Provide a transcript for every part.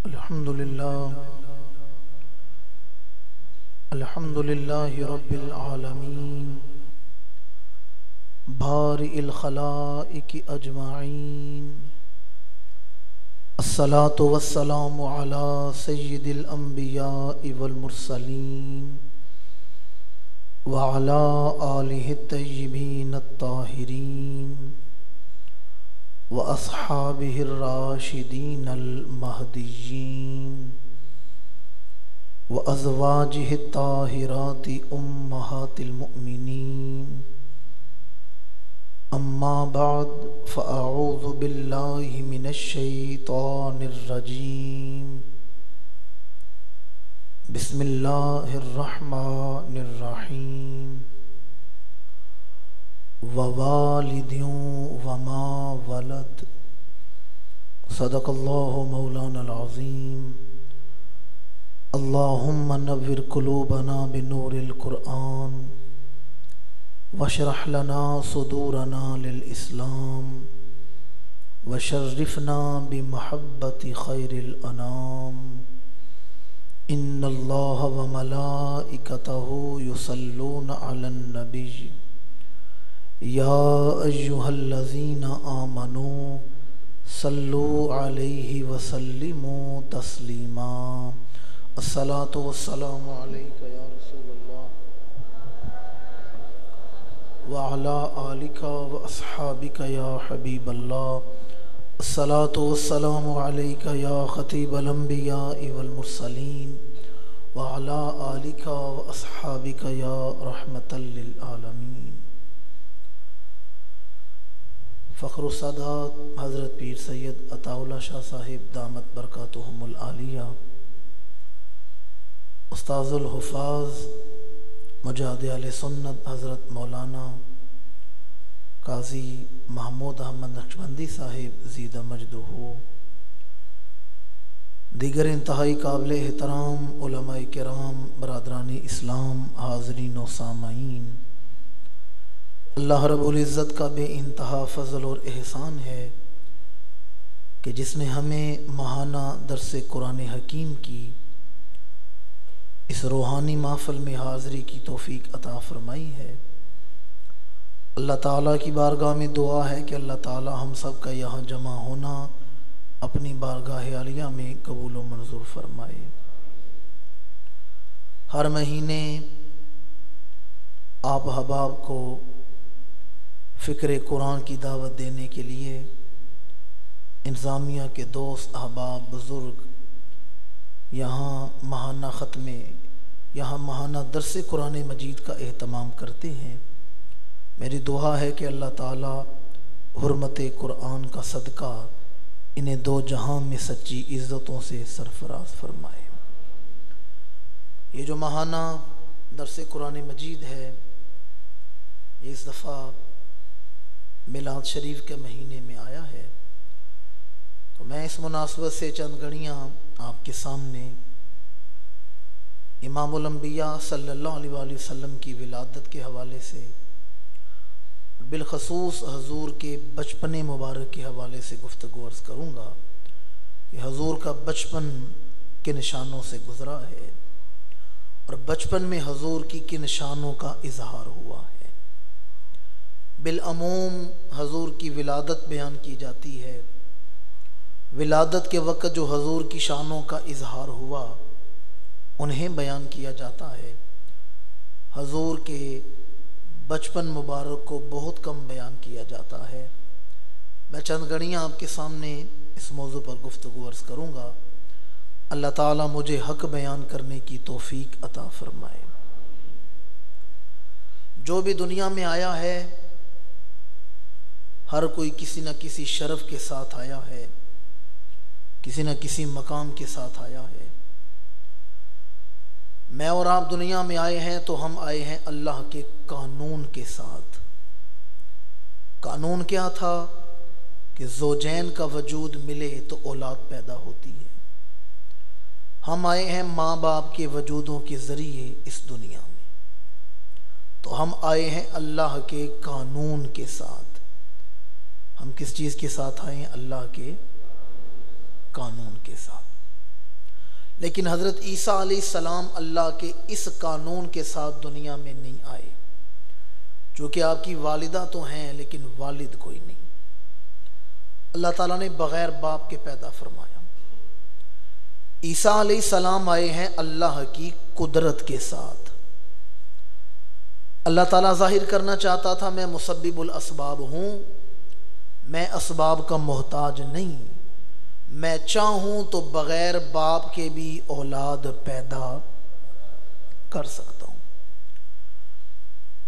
الحمد للہ رب العالمین بارئ الخلائق اجمعین الصلاة والسلام علی سید الانبیاء والمرسلین وعلی آلہ الطیبین الطاہرین واصحابہ الراشدین المہدیین وازواجہ الطاہرات امہات المؤمنین اما بعد فاعوذ باللہ من الشیطان الرجیم بسم اللہ الرحمن الرحیم ووالد وما ولد صدق اللہ مولانا العظیم اللہم نور قلوبنا بنور القرآن واشرح لنا صدورنا للإسلام وشرفنا بمحبت خیر الانام ان اللہ وملائکتہ یصلون علی النبی یا ایہا الذین آمنوا صلوا علیہ وسلموا تسلیما الصلاۃ والسلام علیک یا رسول اللہ وعلی آلک واصحابک یا حبیب اللہ الصلاۃ والسلام علیک یا خطیب الانبیاء والمرسلین وعلی آلک واصحابک یا رحمۃ للعالمین۔ فخر السادات حضرت پیر سید عطا اللہ شاہ صاحب دامت برکاتہم العالیہ، استاذ الحفاظ مجاہد اہل سنت حضرت مولانا قاضی محمود احمد نقشبندی صاحب زید مجدہ، دیگر انتہائی قابل احترام علماء کرام، برادران اسلام، حاضرین و سامعین، اللہ رب العزت کا بے انتہا فضل اور احسان ہے کہ جس نے ہمیں ماہانہ درس قرآن حکیم کی اس روحانی محفل میں حاضری کی توفیق عطا فرمائی ہے۔ اللہ تعالیٰ کی بارگاہ میں دعا ہے کہ اللہ تعالیٰ ہم سب کا یہاں جمع ہونا اپنی بارگاہ عالیہ میں قبول و منظور فرمائے۔ ہر مہینے آپ احباب کو فکر قرآن کی دعوت دینے کے لیے انتظامیہ کے دوست احباب بزرگ یہاں ماہانہ درس قرآن مجید کا اہتمام کرتے ہیں۔ میری دعا ہے کہ اللہ تعالیٰ حرمت قرآن کا صدقہ انہیں دو جہاں میں سچی عزتوں سے سرفراز فرمائے۔ یہ جو ماہانہ درس قرآن مجید ہے، یہ اس دفعہ میلاد شریف کے مہینے میں آیا ہے، تو میں اس مناسبت سے چند گھڑیاں آپ کے سامنے امام الانبیاء صلی اللہ علیہ وآلہ وسلم کی ولادت کے حوالے سے، بالخصوص حضور کے بچپن مبارک کے حوالے سے گفتگو عرض کروں گا کہ حضور کا بچپن کن نشانوں سے گزرا ہے اور بچپن میں حضور کی کن نشانوں کا اظہار ہوا ہے۔ بالعموم حضور کی ولادت بیان کی جاتی ہے، ولادت کے وقت جو حضور کی شانوں کا اظہار ہوا انہیں بیان کیا جاتا ہے۔ حضور کے بچپن مبارک کو بہت کم بیان کیا جاتا ہے۔ میں چند گھڑیاں آپ کے سامنے اس موضوع پر گفتگو عرض کروں گا۔ اللہ تعالیٰ مجھے حق بیان کرنے کی توفیق عطا فرمائے۔ جو بھی دنیا میں آیا ہے ہر کوئی کسی نہ کسی شرف کے ساتھ آیا ہے، کسی نہ کسی مقام کے ساتھ آیا ہے۔ میں اور آپ دنیا میں آئے ہیں تو ہم آئے ہیں اللہ کے قانون کے ساتھ۔ قانون کیا تھا کہ زوجین کا وجود ملے تو اولاد پیدا ہوتی ہے۔ ہم آئے ہیں ماں باپ کے وجودوں کے ذریعے اس دنیا میں، تو ہم آئے ہیں اللہ کے قانون کے ساتھ۔ ہم کس چیز کے ساتھ آئے ہیں؟ اللہ کے قانون کے ساتھ۔ لیکن حضرت عیسیٰ علیہ السلام اللہ کے اس قانون کے ساتھ دنیا میں نہیں آئے، جو کہ آپ کی والدہ تو ہیں لیکن والد کوئی نہیں۔ اللہ تعالیٰ نے بغیر باپ کے پیدا فرمایا۔ عیسیٰ علیہ السلام آئے ہیں اللہ کی قدرت کے ساتھ۔ اللہ تعالیٰ ظاہر کرنا چاہتا تھا میں مسبب الاسباب ہوں، میں اسباب کا محتاج نہیں، میں چاہوں تو بغیر باپ کے بھی اولاد پیدا کر سکتا ہوں۔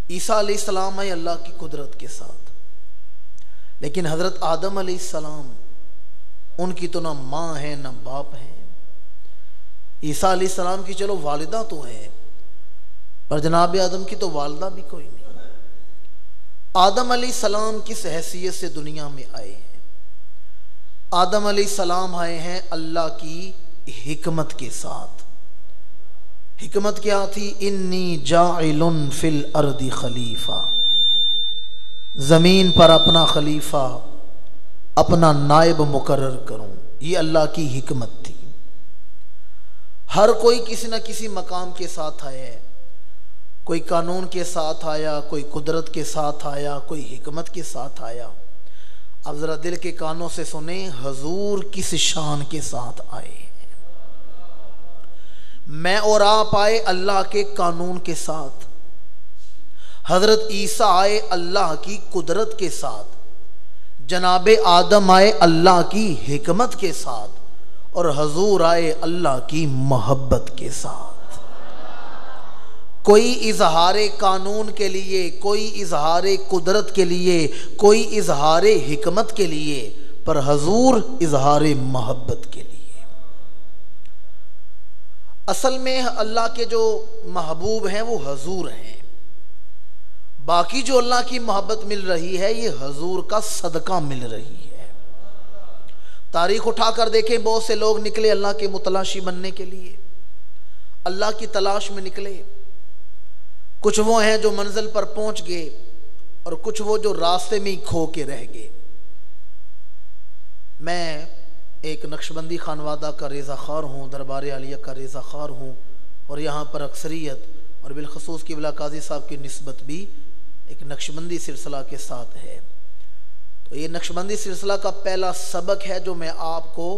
عیسیٰ علیہ السلام آئے اللہ کی قدرت کے ساتھ، لیکن حضرت آدم علیہ السلام ان کی تو نہ ماں ہے نہ باپ ہے۔ عیسیٰ علیہ السلام کی چلو والدہ تو ہے، پر جناب آدم کی تو والدہ بھی کوئی نہیں۔ آدم علیہ السلام کس حیثیت سے دنیا میں آئے ہیں؟ آدم علیہ السلام آئے ہیں اللہ کی حکمت کے ساتھ۔ حکمت کیا تھی؟ انی جاعل فی الارض خلیفہ، زمین پر اپنا خلیفہ، اپنا نائب مقرر کروں، یہ اللہ کی حکمت تھی۔ ہر کوئی کسی نہ کسی مقام کے ساتھ آیا ہے، کوئی قانون کے ساتھ آیا، کوئی قدرت کے ساتھ آیا، کوئی حکمت کے ساتھ آیا۔ اب ذرا دل کے کانوں سے سنیں، حضور کس شان کے ساتھ آئے ہیں؟ میں اور آپ آئے اللہ کے قانون کے ساتھ، حضرت عیسیٰ آئے اللہ کی قدرت کے ساتھ، جناب آدم آئے اللہ کی حکمت کے ساتھ، اور حضور آئے اللہ کی محبت کے ساتھ۔ کوئی اظہار قانون کے لیے، کوئی اظہار قدرت کے لیے، کوئی اظہار حکمت کے لیے، پر حضور اظہار محبت کے لیے۔ اصل میں اللہ کے جو محبوب ہیں وہ حضور ہیں، باقی جو اللہ کی محبت مل رہی ہے یہ حضور کا صدقہ مل رہی ہے۔ تاریخ اٹھا کر دیکھیں، بہت سے لوگ نکلے اللہ کے متلاشی بننے کے لیے، اللہ کی تلاش میں نکلے۔ کچھ وہ ہیں جو منزل پر پہنچ گئے، اور کچھ وہ جو راستے میں ہی کھو کے رہ گئے۔ میں ایک نقشبندی خانوادہ کا ریزہ خار ہوں، دربار عالیہ کا ریزہ خار ہوں، اور یہاں پر اکثریت اور بالخصوص قبلہ قاضی صاحب کی نسبت بھی ایک نقشبندی سلسلہ کے ساتھ ہے۔ تو یہ نقشبندی سلسلہ کا پہلا سبق ہے جو میں آپ کو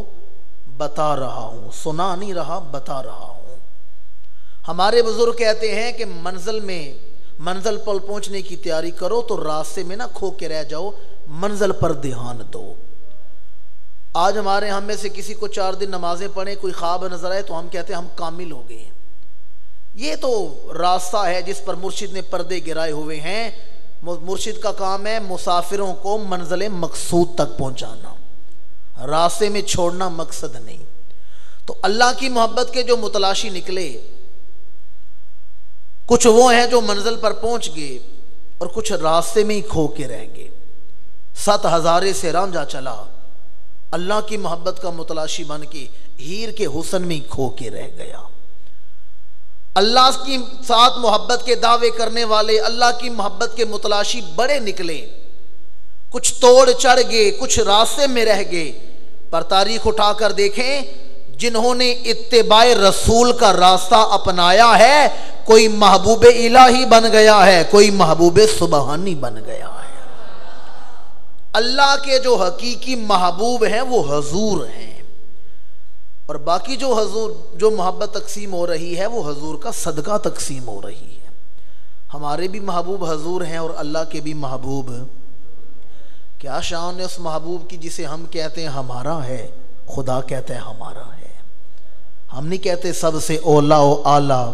بتا رہا ہوں، سنا نہیں رہا، بتا رہا ہوں۔ ہمارے بزرگ کہتے ہیں کہ منزل پر پہنچنے کی تیاری کرو تو راستے میں نہ کھو کے رہ جاؤ، منزل پر دھیان دو۔ آج ہمارے ہم میں سے کسی کو 4 دن نمازیں پڑھیں، کوئی خواب نظر آئے تو ہم کہتے ہیں ہم کامل ہو گئے ہیں۔ یہ تو راستہ ہے جس پر مرشد نے پردے گرائے ہوئے ہیں۔ مرشد کا کام ہے مسافروں کو منزل مقصود تک پہنچانا، راستے میں چھوڑنا مقصد نہیں۔ تو اللہ کی محبت کے جو متلاشی نکلے، کچھ وہ ہیں جو منزل پر پہنچ گئے اور کچھ راستے میں ہی کھو کے رہ گئے۔ 7 ہزارے سے رانجھا چلا، اللہ کی محبت کا متلاشی بن کے ہیر کے حسن میں ہی کھو کے رہ گیا۔ اللہ کی ساتھ محبت کے دعوے کرنے والے، اللہ کی محبت کے متلاشی بڑے نکلے، کچھ توڑ چڑھ گئے، کچھ راستے میں رہ گئے۔ پر تاریخ اٹھا کر دیکھیں، جنہوں نے اتباع رسول کا راستہ اپنایا ہے، کوئی محبوب الہی بن گیا ہے، کوئی محبوب سبحانی بن گیا ہے۔ اللہ کے جو حقیقی محبوب ہیں وہ حضور ہیں، اور باقی جو محبت تقسیم ہو رہی ہے وہ حضور کا صدقہ تقسیم ہو رہی ہے۔ ہمارے بھی محبوب حضور ہیں اور اللہ کے بھی محبوب۔ کیا شان ہے اس محبوب کی جسے ہم کہتے ہیں ہمارا ہے، خدا کہتا ہے ہمارا ہے۔ ہم نہیں کہتے سب سے اولا و اعلیٰ،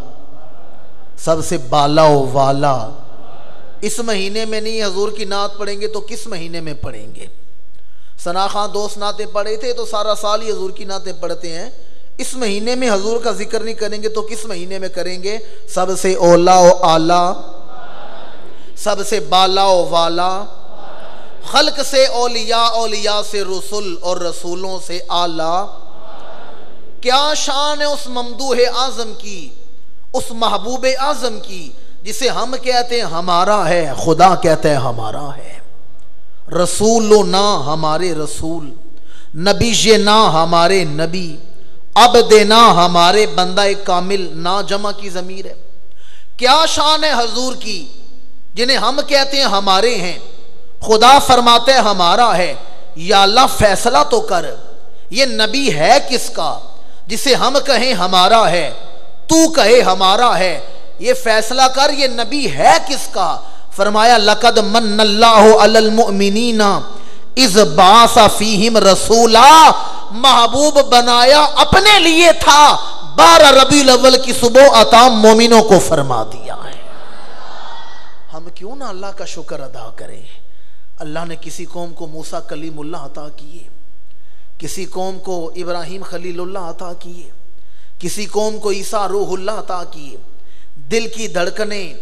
سب سے بالا و والا۔ اس مہینے میں نہیں حضور کی نعت پڑھیں گے تو کس مہینے میں پڑھیں گے؟ ثنا خان دوست نعتیں پڑھے تھے تو سارا سال ہی حضور کی نعتیں پڑھتے ہیں، اس مہینے میں حضور کا ذکر نہیں کریں گے تو کس مہینے میں کریں گے؟ سب سے اولا و اعلیٰ، سب سے بالا و والا، خلق سے اولیاء، اولیاء سے رسول، اور رسولوں سے اعلیٰ۔ کیا شان ہے اس ممدوح اعظم کی، اس محبوب اعظم کی جسے ہم کہتے ہیں ہمارا ہے، خدا کہتا ہے ہمارا ہے۔ رسول نہ ہمارے رسول، نبی یہ نہ ہمارے نبی، عبدنا ہمارے بندہ کامل، نا جمع کی ضمیر ہے۔ کیا شان ہے حضور کی جنہیں ہم کہتے ہیں ہمارے ہیں، خدا فرماتے ہیں ہمارا ہے۔ یا اللہ فیصلہ تو کر، یہ نبی ہے کس کا جسے ہم کہیں ہمارا ہے، تو کہے ہمارا ہے، یہ فیصلہ کر یہ نبی ہے کس کا۔ فرمایا لقد من اللہ علی المؤمنین اذ بعث فیہم رسولا، محبوب بنایا اپنے لیے تھا، 12 ربیع الاول کی صبح عطا مومنوں کو فرما دیا ہے۔ ہم کیوں نہ اللہ کا شکر ادا کریں؟ اللہ نے کسی قوم کو موسیٰ کلیم اللہ عطا کیے، کسی قوم کو ابراہیم خلیل اللہ عطا کیے، کسی قوم کو عیسیٰ روح اللہ عطا کیے۔ دل کی دھڑکنیں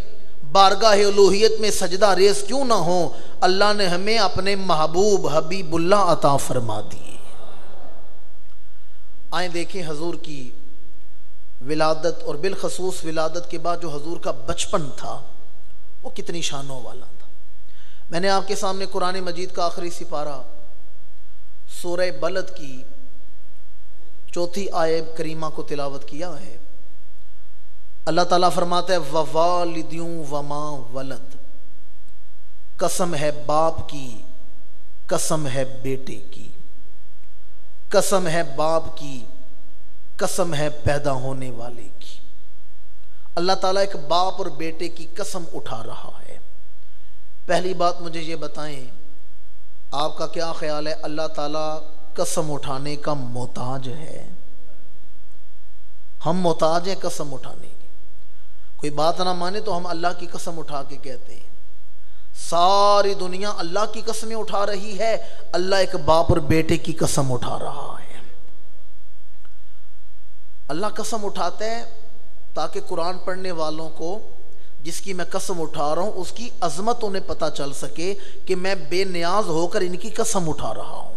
بارگاہ الوہیت میں سجدہ ریز کیوں نہ ہوں، اللہ نے ہمیں اپنے محبوب حبیب اللہ عطا فرما دیے۔ آئیں دیکھیں حضور کی ولادت، اور بالخصوص ولادت کے بعد جو حضور کا بچپن تھا وہ کتنی شانوں والا تھا۔ میں نے آپ کے سامنے قرآن مجید کا آخری سپارہ سورہ بلد کی 4 آیت کریمہ کو تلاوت کیا ہے۔ اللہ تعالیٰ فرماتا ہے ووالدیوں وما ولد، قسم ہے باپ کی، قسم ہے بیٹے کی، قسم ہے باپ کی، قسم ہے پیدا ہونے والے کی۔ اللہ تعالیٰ ایک باپ اور بیٹے کی قسم اٹھا رہا ہے۔ پہلی بات مجھے یہ بتائیں، آپ کا کیا خیال ہے اللہ تعالیٰ قسم اٹھانے کا محتاج ہے؟ ہم محتاج ہیں قسم اٹھانے کی؟ کوئی بات نہ مانے تو ہم اللہ کی قسم اٹھا کے کہتے ہیں۔ ساری دنیا اللہ کی قسمیں اٹھا رہی ہے، اللہ ایک باپ اور بیٹے کی قسم اٹھا رہا ہے۔ اللہ قسم اٹھاتا ہے تاکہ قرآن پڑھنے والوں کو جس کی میں قسم اٹھا رہا ہوں اس کی عظمت انہیں پتہ چل سکے کہ میں بے نیاز ہو کر ان کی قسم اٹھا رہا ہوں۔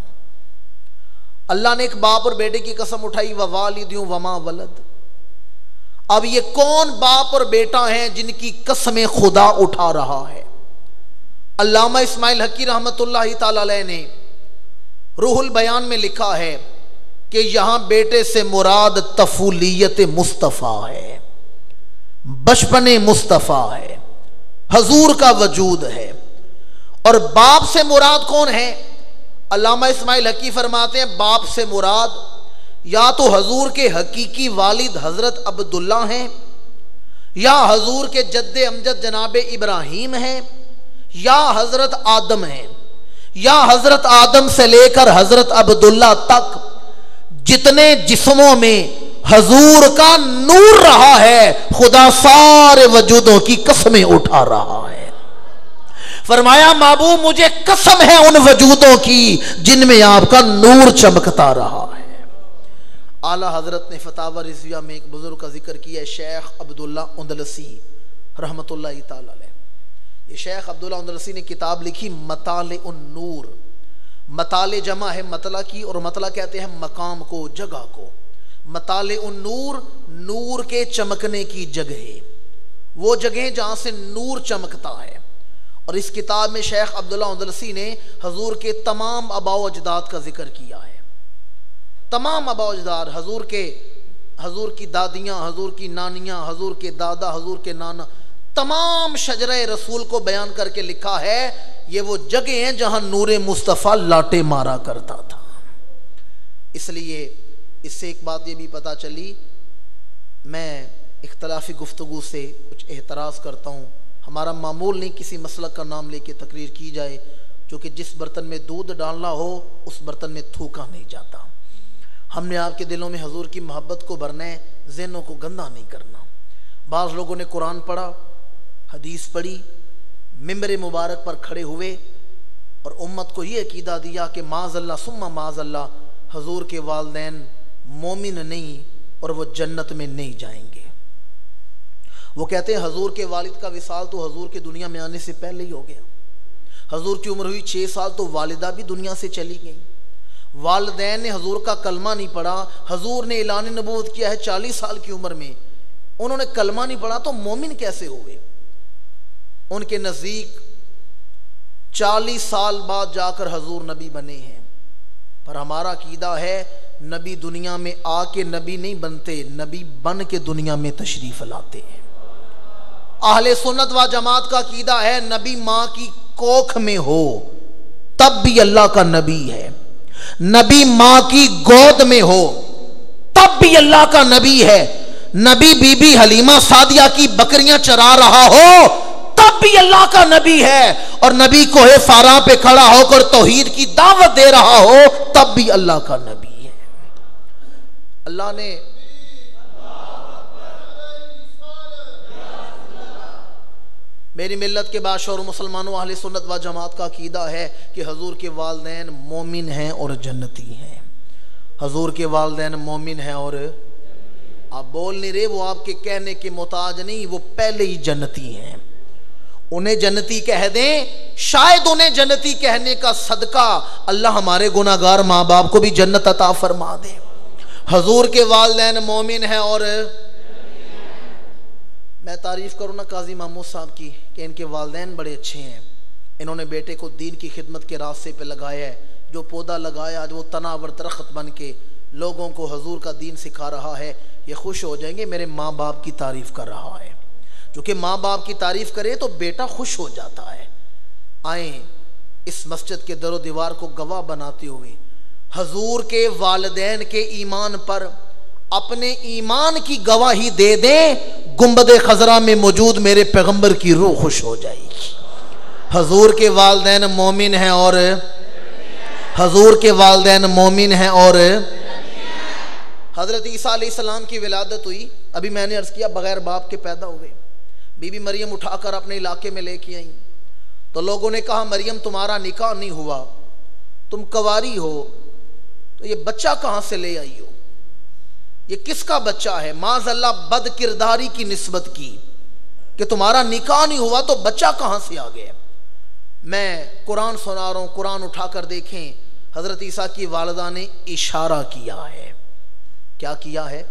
اللہ نے ایک باپ اور بیٹے کی قسم اٹھائی ووالدیوں وما ولد۔ اب یہ کون باپ اور بیٹا ہیں جن کی قسمیں خدا اٹھا رہا ہے؟ علامہ اسماعیل حقی رحمت اللہ تعالی علیہ نے روح البیان میں لکھا ہے کہ یہاں بیٹے سے مراد طفولیت مصطفیٰ ہے، بچپن مصطفیٰ ہے، حضور کا وجود ہے۔ اور باپ سے مراد کون ہے؟ علامہ اسماعیل حقی فرماتے ہیں باپ سے مراد یا تو حضور کے حقیقی والد حضرت عبداللہ ہیں، یا حضور کے جد امجد جناب ابراہیم ہیں، یا حضرت آدم ہیں۔ یا حضرت آدم سے لے کر حضرت عبداللہ تک جتنے جسموں میں حضور کا نور رہا ہے، خدا سارے وجودوں کی قسمیں اٹھا رہا ہے۔ فرمایا محبوب مجھے قسم ہے ان وجودوں کی جن میں آپ کا نور چمکتا رہا ہے۔ اعلیٰ حضرت نے فتاوی رضویہ میں ایک بزرگ کا ذکر کیا ہے، شیخ عبداللہ اندلسی رحمت اللہ تعالی علیہ۔ یہ شیخ عبداللہ اندلسی نے کتاب لکھی مطالع النور۔ مطالع جمع ہے مطلع کی، اور مطلع کہتے ہیں مقام کو، جگہ کو۔ مطالع النور، نور کے چمکنے کی جگہ، وہ جگہ جہاں سے نور چمکتا ہے۔ اور اس کتاب میں شیخ عبداللہ اندلسی نے حضور کے تمام آباء و اجداد کا ذکر کیا ہے۔ تمام آباء و اجداد، حضور کی دادیاں، حضور کی نانیاں، حضور کے دادا، حضور کے نانا، تمام شجرہ رسول کو بیان کر کے لکھا ہے یہ وہ جگہ ہیں جہاں نور مصطفیٰ لاٹے مارا کرتا تھا۔ اس لیے اس سے ایک بات یہ بھی پتہ چلی، میں اختلافی گفتگو سے کچھ اعتراض کرتا ہوں۔ ہمارا معمول نہیں کسی مسلک کا نام لے کے تقریر کی جائے، کیونکہ جس برتن میں دودھ ڈالنا ہو اس برتن میں تھوکا نہیں جاتا۔ ہم نے آپ کے دلوں میں حضور کی محبت کو بھرنا ہے، ذہنوں کو گندا نہیں کرنا۔ بعض لوگوں نے قرآن پڑھا، حدیث پڑھی، ممبر مبارک پر کھڑے ہوئے اور امت کو یہ عقیدہ دیا کہ معاذ اللہ ثم معاذ اللہ حضور کے والدین مومن نہیں اور وہ جنت میں نہیں جائیں گے۔ وہ کہتے ہیں حضور کے والد کا وصال تو حضور کے دنیا میں آنے سے پہلے ہی ہو گیا۔ حضور کی عمر ہوئی 6 سال تو والدہ بھی دنیا سے چلی گئی۔ والدین نے حضور کا کلمہ نہیں پڑھا، حضور نے اعلان نبوت کیا ہے 40 سال کی عمر میں، انہوں نے کلمہ نہیں پڑھا تو مومن کیسے ہوئے؟ ان کے نزدیک 40 سال بعد جا کر حضور نبی بنے ہیں۔ پر ہمارا عقیدہ ہے نبی دنیا میں آ کے نبی نہیں بنتے، نبی بن کے دنیا میں تشریف لاتے ہیں۔ اہل سنت و جماعت کا عقیدہ ہے نبی ماں کی کوکھ میں ہو تب بھی اللہ کا نبی ہے، نبی ماں کی گود میں ہو تب بھی اللہ کا نبی ہے، نبی بی بی حلیمہ سعدیہ کی بکریاں چرا رہا ہو تب بھی اللہ کا نبی ہے، اور نبی کوہ فاراں پہ کھڑا ہو کر توحید کی دعوت دے رہا ہو تب بھی اللہ کا نبی ہے۔ اللہ نے میری ملت کے بادشاہ اور مسلمانوں اہل سنت و جماعت کا عقیدہ ہے کہ حضور کے والدین مومن ہیں اور جنتی ہیں۔ حضور کے والدین مومن ہیں اور آپ بول نہیں رہے، وہ آپ کے کہنے کے محتاج نہیں، وہ پہلے ہی جنتی ہیں۔ انہیں جنتی کہہ دیں، شاید انہیں جنتی کہنے کا صدقہ اللہ ہمارے گناہگار ماں باپ کو بھی جنت عطا فرما دے۔ حضور کے والدین مومن ہیں اور میں تعریف کروں نا قاضی محمود صاحب کی کہ ان کے والدین بڑے اچھے ہیں، انہوں نے بیٹے کو دین کی خدمت کے راستے پہ لگایا ہے، جو پودا لگایا آج وہ تناور درخت بن کے لوگوں کو حضور کا دین سکھا رہا ہے۔ یہ خوش ہو جائیں گے میرے ماں باپ کی تعریف کر رہا ہے، کیونکہ ماں باپ کی تعریف کرے تو بیٹا خوش ہو جاتا ہے۔ آئیں اس مسجد کے در و دیوار کو گواہ بناتے ہوئے حضور کے والدین کے ایمان پر اپنے ایمان کی گواہی دے دیں، گنبد خضرا میں موجود میرے پیغمبر کی روح خوش ہو جائے گی۔ حضور کے والدین مومن ہیں اور حضور کے والدین مومن ہیں اور حضرت عیسیٰ علیہ السلام کی ولادت ہوئی، ابھی میں نے عرض کیا بغیر باپ کے پیدا ہوئے، بی بی مریم اٹھا کر اپنے علاقے میں لے کے آئیں تو لوگوں نے کہا مریم تمہارا نکاح نہیں ہوا، تم کنواری ہو، تو یہ بچہ کہاں سے لے آئی ہو، یہ کس کا بچہ ہے؟ معاذ اللہ بد کرداری کی نسبت کی کہ تمہارا نکاح نہیں ہوا تو بچہ کہاں سے آ گیا۔ میں قرآن سنا رہا ہوں، قرآن اٹھا کر دیکھیں، حضرت عیسیٰ کی والدہ نے اشارہ کیا ہے۔ کیا کیا ہے؟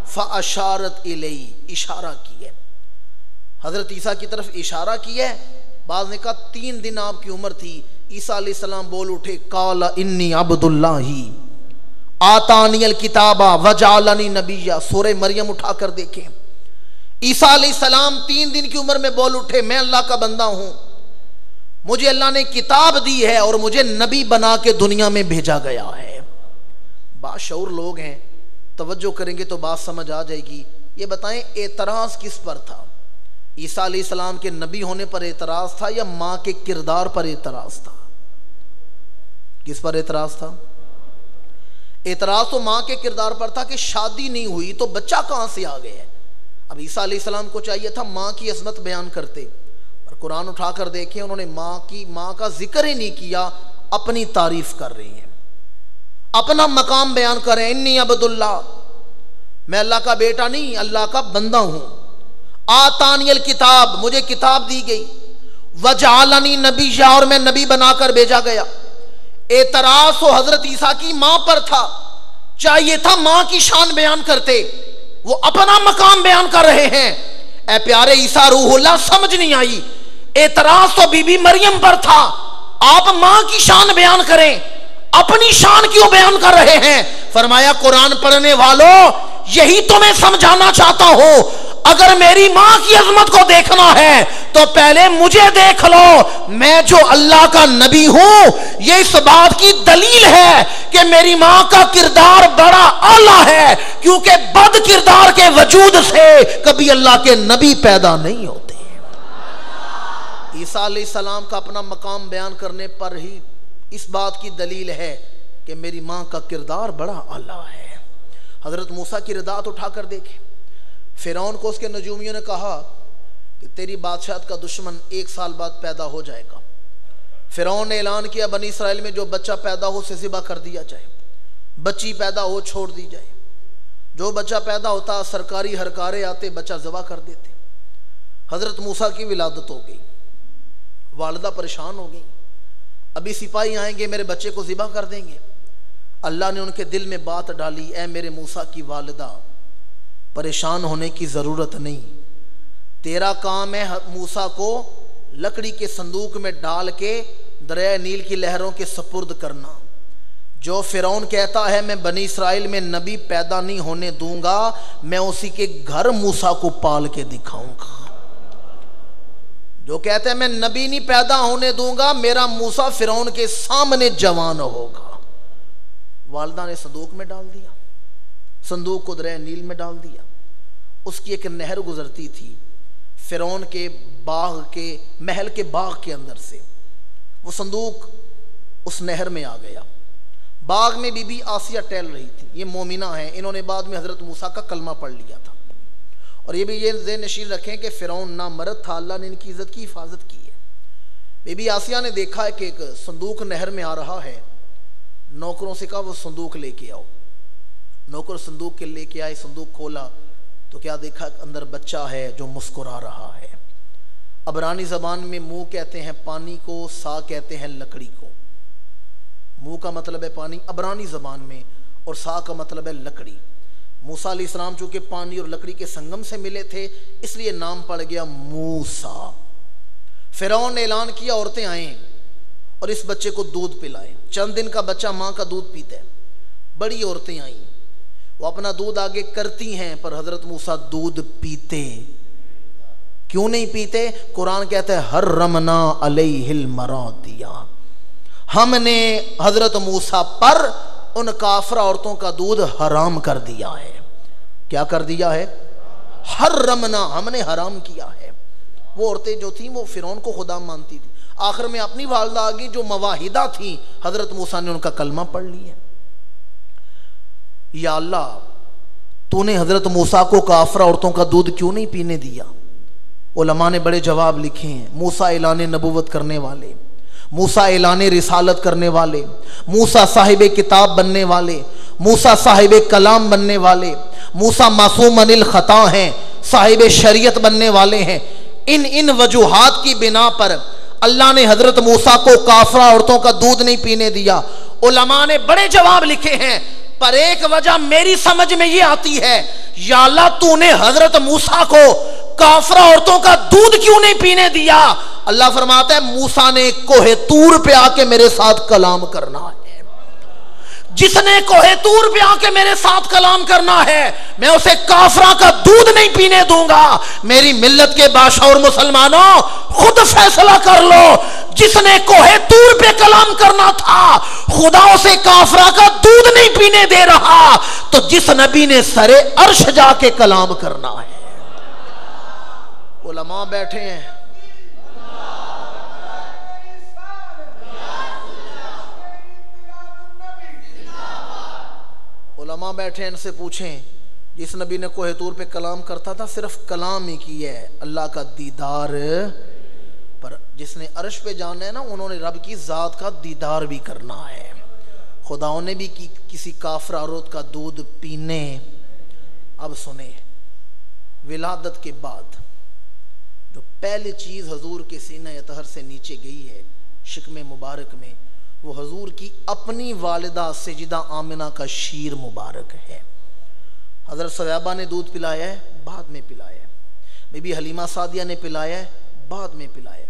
فَأَشَارَتْ إِلَيْهِ، اشارہ کیا ہے، حضرت عیسیٰ کی طرف اشارہ کیا ہے۔ بعض نے کہا 3 دن آپ کی عمر تھی، عیسیٰ علیہ السلام بول اٹھے قال انی عبد اللہ آتانی الکتاب وجعلنی نبیا۔ سورہ مریم اٹھا کر دیکھیں، عیسیٰ علیہ السلام 3 دن کی عمر میں بول اٹھے میں اللہ کا بندہ ہوں، مجھے اللہ نے کتاب دی ہے اور مجھے نبی بنا کے دنیا میں بھیجا گیا ہے۔ باشعور لوگ ہیں، توجہ کریں گے تو بات سمجھ آ جائے گی۔ یہ بتائیں اعتراض کس پر تھا؟ عیسیٰ علیہ السلام کے نبی ہونے پر اعتراض تھا یا ماں کے کردار پر اعتراض تھا؟ کس پر اعتراض تھا؟ اعتراض تو ماں کے کردار پر تھا کہ شادی نہیں ہوئی تو بچہ کہاں سے آ گیا ہے۔ اب عیسیٰ علیہ السلام کو چاہیے تھا ماں کی عظمت بیان کرتے، اور قرآن اٹھا کر دیکھیں انہوں نے ماں کا ذکر ہی نہیں کیا، اپنی تعریف کر رہی ہیں، اپنا مقام بیان کر رہے ہیں۔ انی عبد اللہ، میں اللہ کا بیٹا نہیں، اللہ کا بندہ ہوں۔ آتانی الکتاب، مجھے کتاب دی گئی، وجعلنی نبیا، اور میں نبی بنا کر بھیجا گیا۔ اعتراض تو حضرت عیسیٰ کی ماں پر تھا، چاہیے تھا ماں کی شان بیان کرتے، وہ اپنا مقام بیان کر رہے ہیں۔ اے پیارے عیسیٰ روح اللہ، سمجھ نہیں آئی، اعتراض تو بی بی مریم پر تھا، آپ ماں کی شان بیان کریں، اپنی شان کیوں بیان کر رہے ہیں؟ فرمایا قرآن پڑھنے والوں یہی تو میں سمجھانا چاہتا ہوں، اگر میری ماں کی عظمت کو دیکھنا ہے تو پہلے مجھے دیکھ لو، میں جو اللہ کا نبی ہوں۔ یہ اس بات کی دلیل ہے کہ میری ماں کا کردار بڑا اعلیٰ ہے، کیونکہ بد کردار کے وجود سے کبھی اللہ کے نبی پیدا نہیں ہوتے۔ عیسیٰ علیہ السلام کا اپنا مقام بیان کرنے پر ہی اس بات کی دلیل ہے کہ میری ماں کا کردار بڑا اعلیٰ ہے۔ حضرت موسیٰ کی رداعت اٹھا کر دیکھیں، فرعون کو اس کے نجومیوں نے کہا کہ تیری بادشاہت کا دشمن 1 سال بعد پیدا ہو جائے گا۔ فرعون نے اعلان کیا بنی اسرائیل میں جو بچہ پیدا ہو اسے ذبح کر دیا جائے، بچی پیدا ہو چھوڑ دی جائے۔ جو بچہ پیدا ہوتا سرکاری ہرکارے آتے بچہ ذبح کر دیتے۔ حضرت موسیٰ کی ولادت ہو گئی، والدہ پریشان ہو گئی، ابھی سپاہی آئیں گے میرے بچے کو ذبح کر دیں گے۔ اللہ نے ان کے دل میں بات ڈالی، اے میرے موسیٰ کی والدہ پریشان ہونے کی ضرورت نہیں، تیرا کام ہے موسیٰ کو لکڑی کے صندوق میں ڈال کے دریائے نیل کی لہروں کے سپرد کرنا۔ جو فرعون کہتا ہے میں بنی اسرائیل میں نبی پیدا نہیں ہونے دوں گا، میں اسی کے گھر موسیٰ کو پال کے دکھاؤں گا۔ جو کہتا ہے میں نبی نہیں پیدا ہونے دوں گا، میرا موسیٰ فرعون کے سامنے جوان ہوگا۔ والدہ نے صندوق میں ڈال دیا، صندوق کو دریا نیل میں ڈال دیا۔ اس کی ایک نہر گزرتی تھی فرعون کے باغ کے محل کے باغ کے اندر سے، وہ صندوق اس نہر میں آ گیا۔ باغ میں بی بی آسیہ ٹہل رہی تھی، یہ مومنہ ہیں، انہوں نے بعد میں حضرت موسیٰ کا کلمہ پڑھ لیا تھا۔ اور یہ بھی یہ ذہن نشین رکھیں کہ فرعون نامرد تھا، اللہ نے ان کی عزت کی حفاظت کی ہے۔ بی بی آسیہ نے دیکھا ہے کہ ایک صندوق نہر میں آ رہا ہے، نوکروں سے کہا وہ صندوق لے کے آؤ۔ نوکر صندوق کے لے کے آئے، صندوق کھولا تو کیا دیکھا، اندر بچہ ہے جو مسکرا رہا ہے۔ عبرانی زبان میں منہ کہتے ہیں پانی کو، سا کہتے ہیں لکڑی کو۔ منہ کا مطلب ہے پانی عبرانی زبان میں، اور سا کا مطلب ہے لکڑی۔ موسیٰ علیہ السلام چونکہ پانی اور لکڑی کے سنگم سے ملے تھے، اس لیے نام پڑ گیا موسیٰ۔ فرعون نے اعلان کیا عورتیں آئیں اور اس بچے کو دودھ پلائیں۔ چند دن کا بچہ ماں کا دودھ پیتا ہے۔ بڑی عورتیں آئیں، وہ اپنا دودھ آگے کرتی ہیں، پر حضرت موسیٰ دودھ پیتے کیوں نہیں پیتے؟ قرآن کہتا ہے حرمنا علیہ المراضع، ہم نے حضرت موسیٰ پر ان کافرہ عورتوں کا دودھ حرام کر دیا ہے۔ کیا کر دیا ہے؟ حرمنا، ہم نے حرام کیا ہے۔ وہ عورتیں جو تھیں وہ فرعون کو خدا مانتی تھی، آخر میں اپنی والدہ آگئی جو مواحدہ تھیں، حضرت موسیٰ نے ان کا کلمہ پڑھ لیا۔ یا اللہ، تو نے حضرت موسیٰ کو کافرہ عورتوں کا دودھ کیوں نہیں پینے دیا؟ علماء نے بڑے جواب لکھے ہیں۔ موسیٰ اعلان نبوت کرنے والے، موسیٰ اعلان رسالت کرنے والے، موسیٰ صاحب کتاب بننے والے، موسیٰ صاحب کلام بننے والے، موسیٰ معصوم عن الخطا ہیں، صاحب شریعت بننے والے ہیں۔ ان وجوہات کی بنا پر اللہ نے حضرت موسیٰ کو کافرہ عورتوں کا دودھ نہیں پینے دیا۔ علماء نے بڑے جواب لکھے ہیں، پر ایک وجہ میری سمجھ میں یہ آتی ہے، یا اللہ تو نے حضرت موسیٰ کو کافرہ عورتوں کا دودھ کیوں نہیں پینے دیا؟ اللہ فرماتا ہے موسیٰ نے کوہ طور پہ آ کے میرے ساتھ کلام کرنا ہے۔ جس نے کوہ طور پہ آ کے میرے ساتھ کلام کرنا ہے، میں اسے کافرہ کا دودھ نہیں پینے دوں گا۔ میری ملت کے بادشاہ اور مسلمانوں، خود فیصلہ کر لو، جس نے کوہ طور پہ کلام کرنا تھا خدا اسے کافرہ کا دودھ نہیں پینے دے رہا، تو جس نبی نے سر عرش جا کے کلام کرنا ہے۔ علماء بیٹھے ہیں، علماء بیٹھے ہیں، ان سے پوچھیں جس نبی نے کوہ طور پہ کلام کرتا تھا صرف کلام ہی کیا ہے، اللہ کا دیدار، پر جس نے عرش پہ جانا ہے نا، انہوں نے رب کی ذات کا دیدار بھی کرنا ہے۔ خداؤں نے بھی کسی کافرہ عورت کا دودھ پینے۔ اب سنیں، ولادت کے بعد جو پہلی چیز حضور کے سینہ اطہر سے نیچے گئی ہے شکم مبارک میں، وہ حضور کی اپنی والدہ سیدہ آمنہ کا شیر مبارک ہے۔ حضرت ثویبہ نے دودھ پلایا ہے، بعد میں پلایا ہے۔ بی بی حلیمہ سعدیہ نے پلایا ہے، بعد میں پلایا ہے۔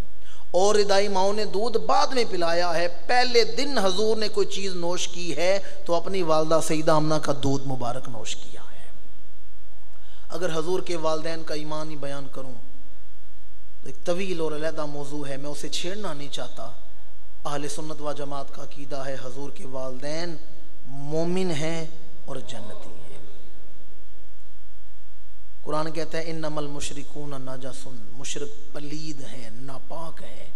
اور ردائی ماؤں نے دودھ بعد میں پلایا ہے۔ پہلے دن حضور نے کوئی چیز نوش کی ہے تو اپنی والدہ سیدہ آمنہ کا دودھ مبارک نوش کیا ہے۔ اگر حضور کے والدین کا ایمان ہی بیان کروں، ایک طویل اور علیحدہ موضوع ہے، میں اسے چھیڑنا نہیں چاہتا۔ اہل سنت و جماعت کا عقیدہ ہے حضور کے والدین مومن ہیں اور جنتی ہیں۔ قرآن کہتا ہے انما المشرکون نجس، مشرک پلید ہیں، ناپاک ہیں۔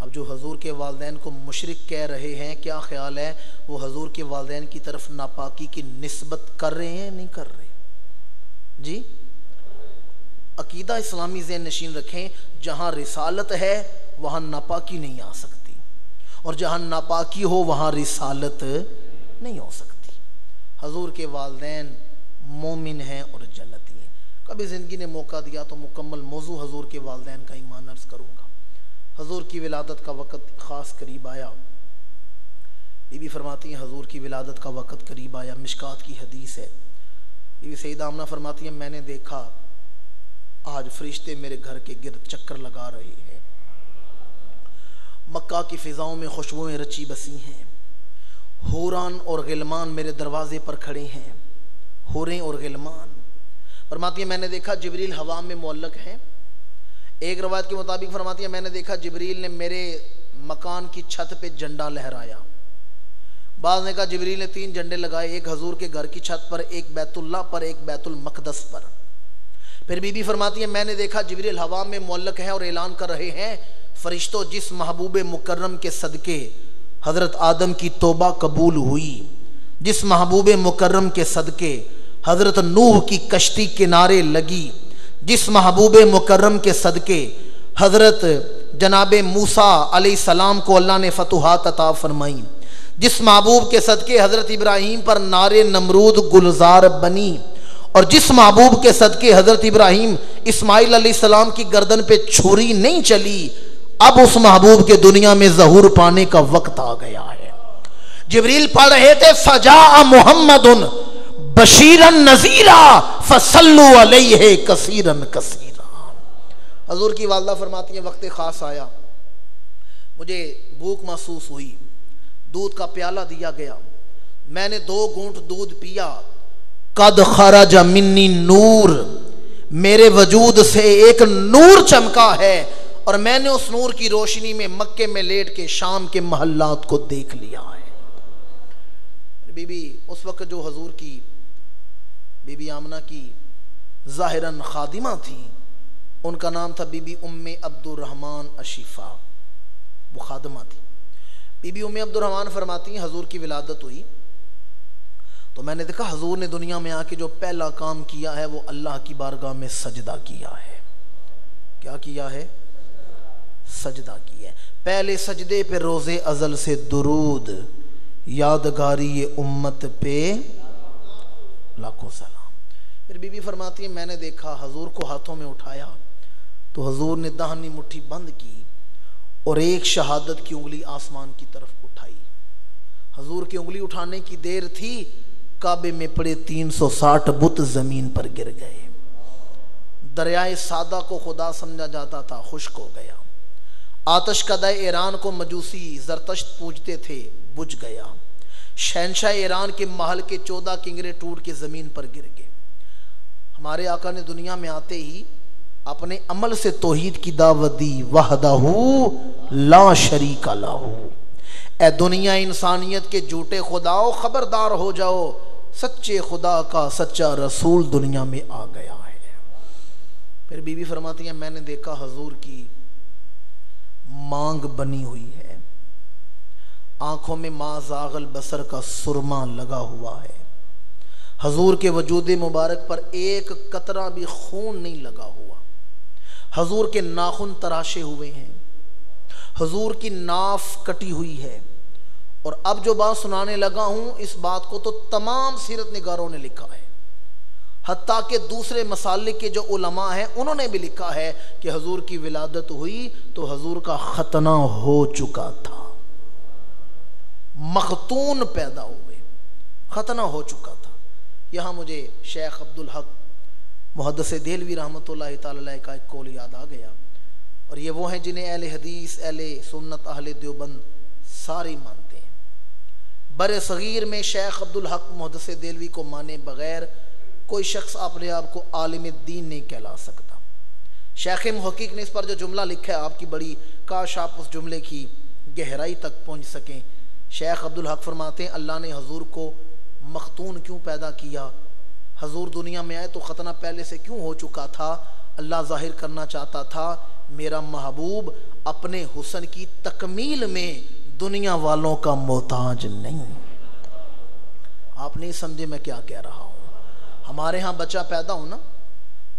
اب جو حضور کے والدین کو مشرک کہہ رہے ہیں، کیا خیال ہے وہ حضور کے والدین کی طرف ناپاکی کی نسبت کر رہے ہیں نہیں کر رہے؟ جی، عقیدہ اسلامی ذہن نشین رکھیں، جہاں رسالت ہے وہاں ناپاکی نہیں آ سکتی، اور جہاں ناپاکی ہو وہاں رسالت نہیں ہو سکتی۔ حضور کے والدین مومن ہیں اور جنتی ہیں۔ کبھی زندگی نے موقع دیا تو مکمل موضوع حضور کے والدین کا ایمان عرض کروں گا۔ حضور کی ولادت کا وقت خاص قریب آیا۔ بی بی فرماتی ہیں حضور کی ولادت کا وقت قریب آیا، مشکات کی حدیث ہے۔ بی بی سیدہ آمنہ فرماتی ہیں میں نے دیکھا آج فرشتے میرے گھر کے گرد چکر لگا رہے ہیں، مکہ کی فضاؤں میں خوشبوئیں رچی بسی ہیں، حوران اور غلمان میرے دروازے پر کھڑے ہیں، حوریں اور غلمان۔ فرماتی ہیں میں نے دیکھا جبریل ہوا میں معلق ہیں۔ ایک روایت کے مطابق فرماتی ہیں میں نے دیکھا جبریل نے میرے مکان کی چھت پہ جھنڈا لہرایا۔ بعض نے کہا جبریل نے 3 جھنڈے لگائے، ایک حضور کے گھر کی چھت پر، ایک بیت اللہ پر، ایک بیت المقدس پر۔ پھر بی بی فرماتی ہیں میں نے دیکھا جبریل ہوا میں معلق ہیں اور اعلان کر رہے ہیں فرشتوں جس محبوب مکرم کے صدقے حضرت آدم کی توبہ قبول ہوئی، جس محبوب مکرم کے صدقے حضرت نوح کی کشتی کنارے لگی، جس محبوب مکرم کے صدقے حضرت جناب موسیٰ علیہ السلام کو اللہ نے فتوحات عطا فرمائیں، جس محبوب کے صدقے حضرت ابراہیم پر نار نمرود گلزار بنی، اور جس محبوب کے صدقے حضرت ابراہیم اسماعیل علیہ السلام کی گردن پہ چھری نہیں چلی، اب اس محبوب کے دنیا میں ظہور پانے کا وقت آ گیا ہے۔ جبریل پڑھ رہے تھے فجاء محمد بشیرا نذیرا فصلوا علیہ کثیرا کثیرا۔ حضور کی والدہ فرماتی ہیں وقت خاص آیا، مجھے بھوک محسوس ہوئی، دودھ کا پیالہ دیا گیا، میں نے 2 گھونٹ دودھ پیا، قد خرج منی نور، میرے وجود سے ایک نور چمکا ہے، اور میں نے اس نور کی روشنی میں مکے میں لیٹ کے شام کے محلات کو دیکھ لیا ہے۔ بی بی اس وقت جو حضور کی بی بی آمنہ کی ظاہراً خادمہ تھی، ان کا نام تھا بی بی ام عبد الرحمن اشیفہ، وہ خادمہ تھی۔ بی بی ام عبد الرحمن فرماتی ہیں حضور کی ولادت ہوئی تو میں نے دیکھا حضور نے دنیا میں آ کے جو پہلا کام کیا ہے وہ اللہ کی بارگاہ میں سجدہ کیا ہے۔ کیا کیا ہے؟ سجدہ کیا ہے۔ پہلے سجدے پہ روز ازل سے درود، یادگاری امت پہ لاکھوں سلام۔ پھر بی بی فرماتی ہے میں نے دیکھا حضور کو ہاتھوں میں اٹھایا تو حضور نے داہنی مٹھی بند کی اور ایک شہادت کی انگلی آسمان کی طرف اٹھائی۔ حضور کی انگلی اٹھانے کی دیر تھی، کعبے میں پڑے 360 بت زمین پر گر گئے۔ دریائے سادہ کو خدا سمجھا جاتا تھا، خشک ہو گیا۔ آتش کدہ ایران کو مجوسی زرتشت پوجتے تھے، بجھ گیا۔ شہنشاہ ایران کے محل کے 14 کنگرے ٹوٹ کے زمین پر گر گئے۔ ہمارے آقا نے دنیا میں آتے ہی اپنے عمل سے توحید کی دعوت دی، وحدہ لا شریک لہ۔ اے دنیا انسانیت کے جھوٹے خداؤ خبردار ہو جاؤ، سچے خدا کا سچا رسول دنیا میں آ گیا ہے۔ پھر بی بی فرماتی ہیں میں نے دیکھا حضور کی مانگ بنی ہوئی ہے، آنکھوں میں ما زاغ البصر کا سرما لگا ہوا ہے، حضور کے وجود مبارک پر ایک قطرہ بھی خون نہیں لگا ہوا، حضور کے ناخن تراشے ہوئے ہیں، حضور کی ناف کٹی ہوئی ہے۔ اور اب جو بات سنانے لگا ہوں اس بات کو تو تمام سیرت نگاروں نے لکھا ہے، حتیٰ کہ دوسرے مسالک کے جو علماء ہیں انہوں نے بھی لکھا ہے کہ حضور کی ولادت ہوئی تو حضور کا ختنہ ہو چکا تھا، مختون پیدا ہوئے، ختنہ ہو چکا تھا۔ یہاں مجھے شیخ عبدالحق محدث دہلوی رحمۃ اللہ تعالی علیہ کا ایک قول یاد آ گیا، اور یہ وہ ہیں جنہیں اہل حدیث، اہل سنت، اہل دیوبند سارے مانتے ہیں۔ بر صغیر میں شیخ عبدالحق محدث دہلوی کو مانے بغیر کوئی شخص اپنے آپ کو عالم دین نہیں کہلا سکتا۔ شیخ محقق نے اس پر جو جملہ لکھا ہے آپ کی بڑی کاش آپ اس جملے کی گہرائی تک پہنچ سکیں۔ شیخ عبدالحق فرماتے ہیں اللہ نے حضور کو مختون کیوں پیدا کیا؟ حضور دنیا میں آئے تو ختنہ پہلے سے کیوں ہو چکا تھا؟ اللہ ظاہر کرنا چاہتا تھا میرا محبوب اپنے حسن کی تکمیل میں دنیا والوں کا محتاج نہیں۔ آپ نہیں سمجھے میں کیا کہہ رہا ہوں؟ ہمارے ہاں بچہ پیدا ہو نا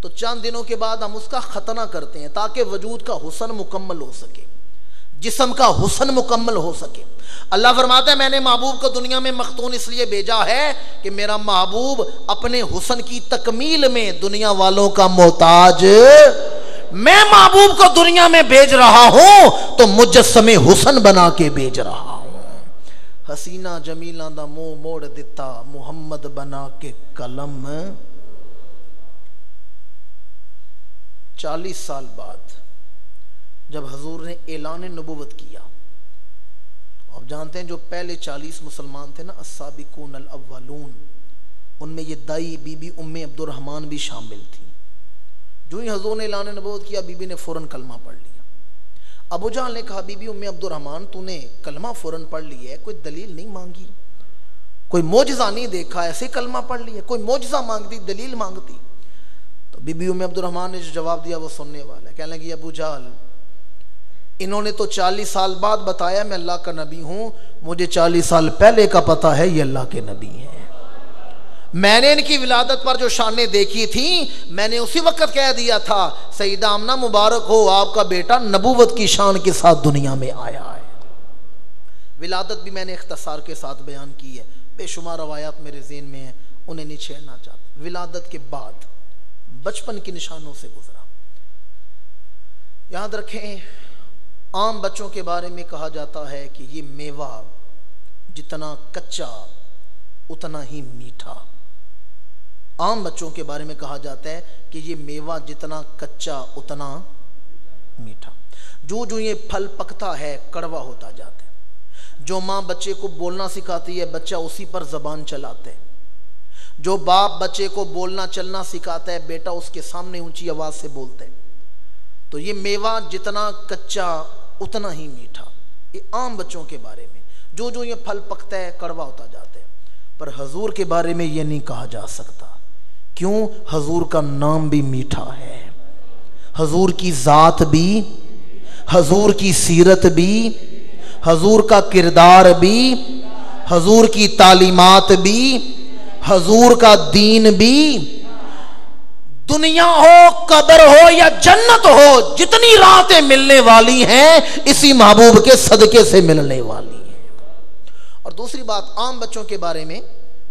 تو چند دنوں کے بعد ہم اس کا ختنہ کرتے ہیں تاکہ وجود کا حسن مکمل ہو سکے، جسم کا حسن مکمل ہو سکے۔ اللہ فرماتا ہے میں نے محبوب کو دنیا میں مختون اس لیے بھیجا ہے کہ میرا محبوب اپنے حسن کی تکمیل میں دنیا والوں کا محتاج، میں محبوب کو دنیا میں بھیج رہا ہوں تو مجسم حسن بنا کے بھیج رہا ہوں۔ حسینہ جمیلہ دا منہ موڑ دیتا محمد بنا کے قلم۔ 40 سال بعد جب حضور نے اعلان نبوت کیا، اب آپ جانتے ہیں جو پہلے 40 مسلمان تھے نا، السابقون الاولون، ان میں یہ دائی بی بی ام عبد الرحمن بھی شامل تھی۔ جو ہی حضور نے اعلان نبوت کیا، بی بی نے فوراً کلمہ پڑھ لیا۔ ابو جہل نے کہا بی بی ام عبد الرحمن تو نے کلمہ فوراً پڑھ لیا ہے، کوئی دلیل نہیں مانگی، کوئی معجزہ نہیں دیکھا، ایسے کلمہ پڑھ لیا، کوئی معجزہ مانگتی، دلیل مانگتی۔ تو بی بی ام عبد الرحمن نے جو جواب دیا وہ سننے والا ہے۔ کہنے لگی ابو جہل انہوں نے تو 40 سال بعد بتایا میں اللہ کا نبی ہوں، مجھے 40 سال پہلے کا پتہ ہے یہ اللہ کے نبی ہیں۔ میں نے ان کی ولادت پر جو شانیں دیکھی تھیں، میں نے اسی وقت کہہ دیا تھا سیدہ آمنہ مبارک ہو، آپ کا بیٹا نبوت کی شان کے ساتھ دنیا میں آیا ہے۔ ولادت بھی میں نے اختصار کے ساتھ بیان کی ہے، بے شمار روایات میرے ذہن میں ہیں، انہیں نہیں چھیڑنا چاہتا۔ ولادت کے بعد بچپن کی نشانوں سے گزرا۔ یاد رکھیں عام بچوں کے بارے میں کہا جاتا ہے کہ یہ میوہ جتنا کچا اتنا ہی میٹھا۔ عام بچوں کے بارے میں کہا جاتا ہے کہ یہ میوہ جتنا کچا اتنا میٹھا۔ جو یہ پھل پکتا ہے کڑوا ہوتا جاتا ہے۔ جو ماں بچے کو بولنا سکھاتی ہے بچہ اسی پر زبان چلاتا ہے۔ جو باپ بچے کو بولنا چلنا سکھاتا ہے بیٹا اس کے سامنے اونچی آواز سے بولتا ہے۔ تو یہ میوہ جتنا کچا اتنا ہی میٹھا، یہ عام بچوں کے بارے میں۔ جو یہ پھل پکتا ہے کڑوا ہوتا جاتا ہے۔ پر حضور کے بارے میں یہ نہیں کہا جا سکتا، کیوں؟ حضور کا نام بھی میٹھا ہے، حضور کی ذات بھی، حضور کی سیرت بھی، حضور کا کردار بھی، حضور کی تعلیمات بھی، حضور کا دین بھی۔ دنیا ہو قبر ہو یا جنت ہو، جتنی راتیں ملنے والی ہیں اسی محبوب کے صدقے سے ملنے والی ہیں۔ اور دوسری بات عام بچوں کے بارے میں،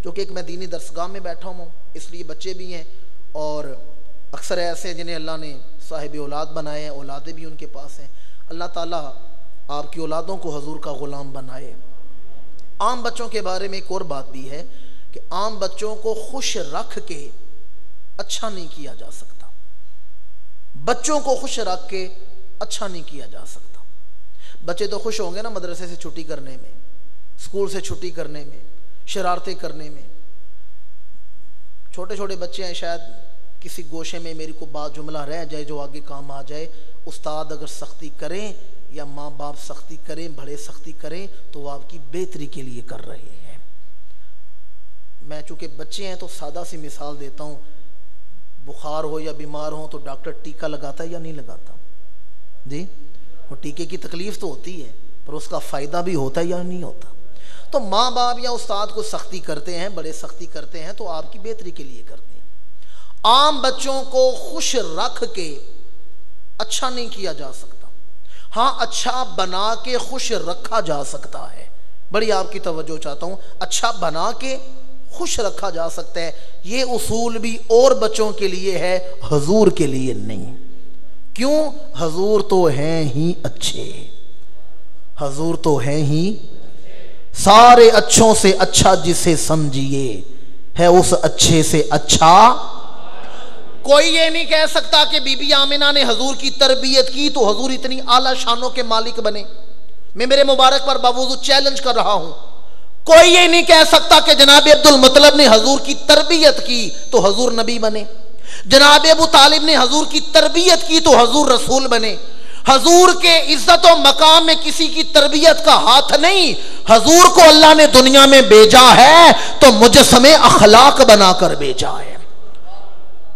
جو کہ ایک میں دینی درسگاہ میں بیٹھا ہوں اس لیے بچے بھی ہیں اور اکثر ایسے جنہیں اللہ نے صاحب اولاد بنائے ہیں، اولادیں بھی ان کے پاس ہیں، اللہ تعالیٰ آپ کی اولادوں کو حضور کا غلام بنائے۔ عام بچوں کے بارے میں ایک اور بات بھی ہے کہ عام بچوں کو خوش رکھ کے اچھا نہیں کیا جا سکتا، بچوں کو خوش رکھ کے اچھا نہیں کیا جا سکتا۔ بچے تو خوش ہوں گے نا مدرسے سے چھٹی کرنے میں، اسکول سے چھٹی کرنے میں، شرارتیں کرنے میں۔ چھوٹے چھوٹے بچے ہیں، شاید کسی گوشے میں میری کو بات جملہ رہ جائے جو آگے کام آ جائے، استاد اگر سختی کریں یا ماں باپ سختی کریں، بڑے سختی کریں تو وہ آپ کی بہتری کے لیے کر رہے ہیں۔ میں چونکہ بچے ہیں تو سادہ سی مثال دیتا ہوں، بخار ہو یا بیمار ہو تو ڈاکٹر ٹیکہ لگاتا ہے یا نہیں لگاتا؟ جی، وہ ٹیکے کی تکلیف تو ہوتی ہے پر اس کا فائدہ بھی ہوتا ہے یا نہیں ہوتا؟ تو ماں باپ یا استاد کو سختی کرتے ہیں، بڑے سختی کرتے ہیں تو آپ کی بہتری کے لیے کرتے ہیں۔ عام بچوں کو خوش رکھ کے اچھا نہیں کیا جا سکتا، ہاں اچھا بنا کے خوش رکھا جا سکتا ہے۔ بڑی آپ کی توجہ چاہتا ہوں، اچھا بنا کے خوش رکھا جا سکتا ہے۔ یہ اصول بھی اور بچوں کے لیے ہے، حضور کے لیے نہیں۔ کیوں؟ حضور تو ہیں ہی اچھے، حضور تو ہیں ہی سارے اچھوں سے اچھا، جسے سمجھیے ہے اس اچھے سے اچھا۔ کوئی یہ نہیں کہہ سکتا کہ بی بی آمنہ نے حضور کی تربیت کی تو حضور اتنی اعلیٰ شانوں کے مالک بنے۔ میں میرے مبارک پر باوضو چیلنج کر رہا ہوں، کوئی یہ نہیں کہہ سکتا کہ جناب عبد المطلب نے حضور کی تربیت کی تو حضور نبی بنے، جناب ابو طالب نے حضور کی تربیت کی تو حضور رسول بنے۔ حضور کے عزت و مقام میں کسی کی تربیت کا ہاتھ نہیں۔ حضور کو اللہ نے دنیا میں بھیجا ہے تو مجسمے اخلاق بنا کر بھیجا ہے۔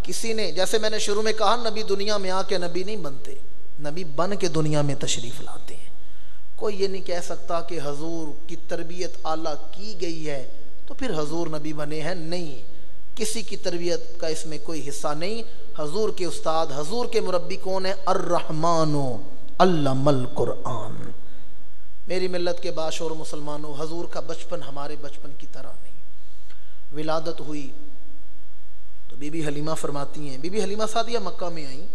کسی نے، جیسے میں نے شروع میں کہا، نبی دنیا میں آ کے نبی نہیں بنتے، نبی بن کے دنیا میں تشریف لاتے ہیں۔ کوئی یہ نہیں کہہ سکتا کہ حضور کی تربیت اعلیٰ کی گئی ہے تو پھر حضور نبی بنے ہیں، نہیں، کسی کی تربیت کا اس میں کوئی حصہ نہیں۔ حضور کے استاد، حضور کے مربی کون ہے؟ الرحمن علم القرآن۔ میری ملت کے باشعور مسلمانوں، حضور کا بچپن ہمارے بچپن کی طرح نہیں۔ ولادت ہوئی تو بی بی حلیمہ فرماتی ہیں، بی بی حلیمہ سعدیہ مکہ میں آئیں،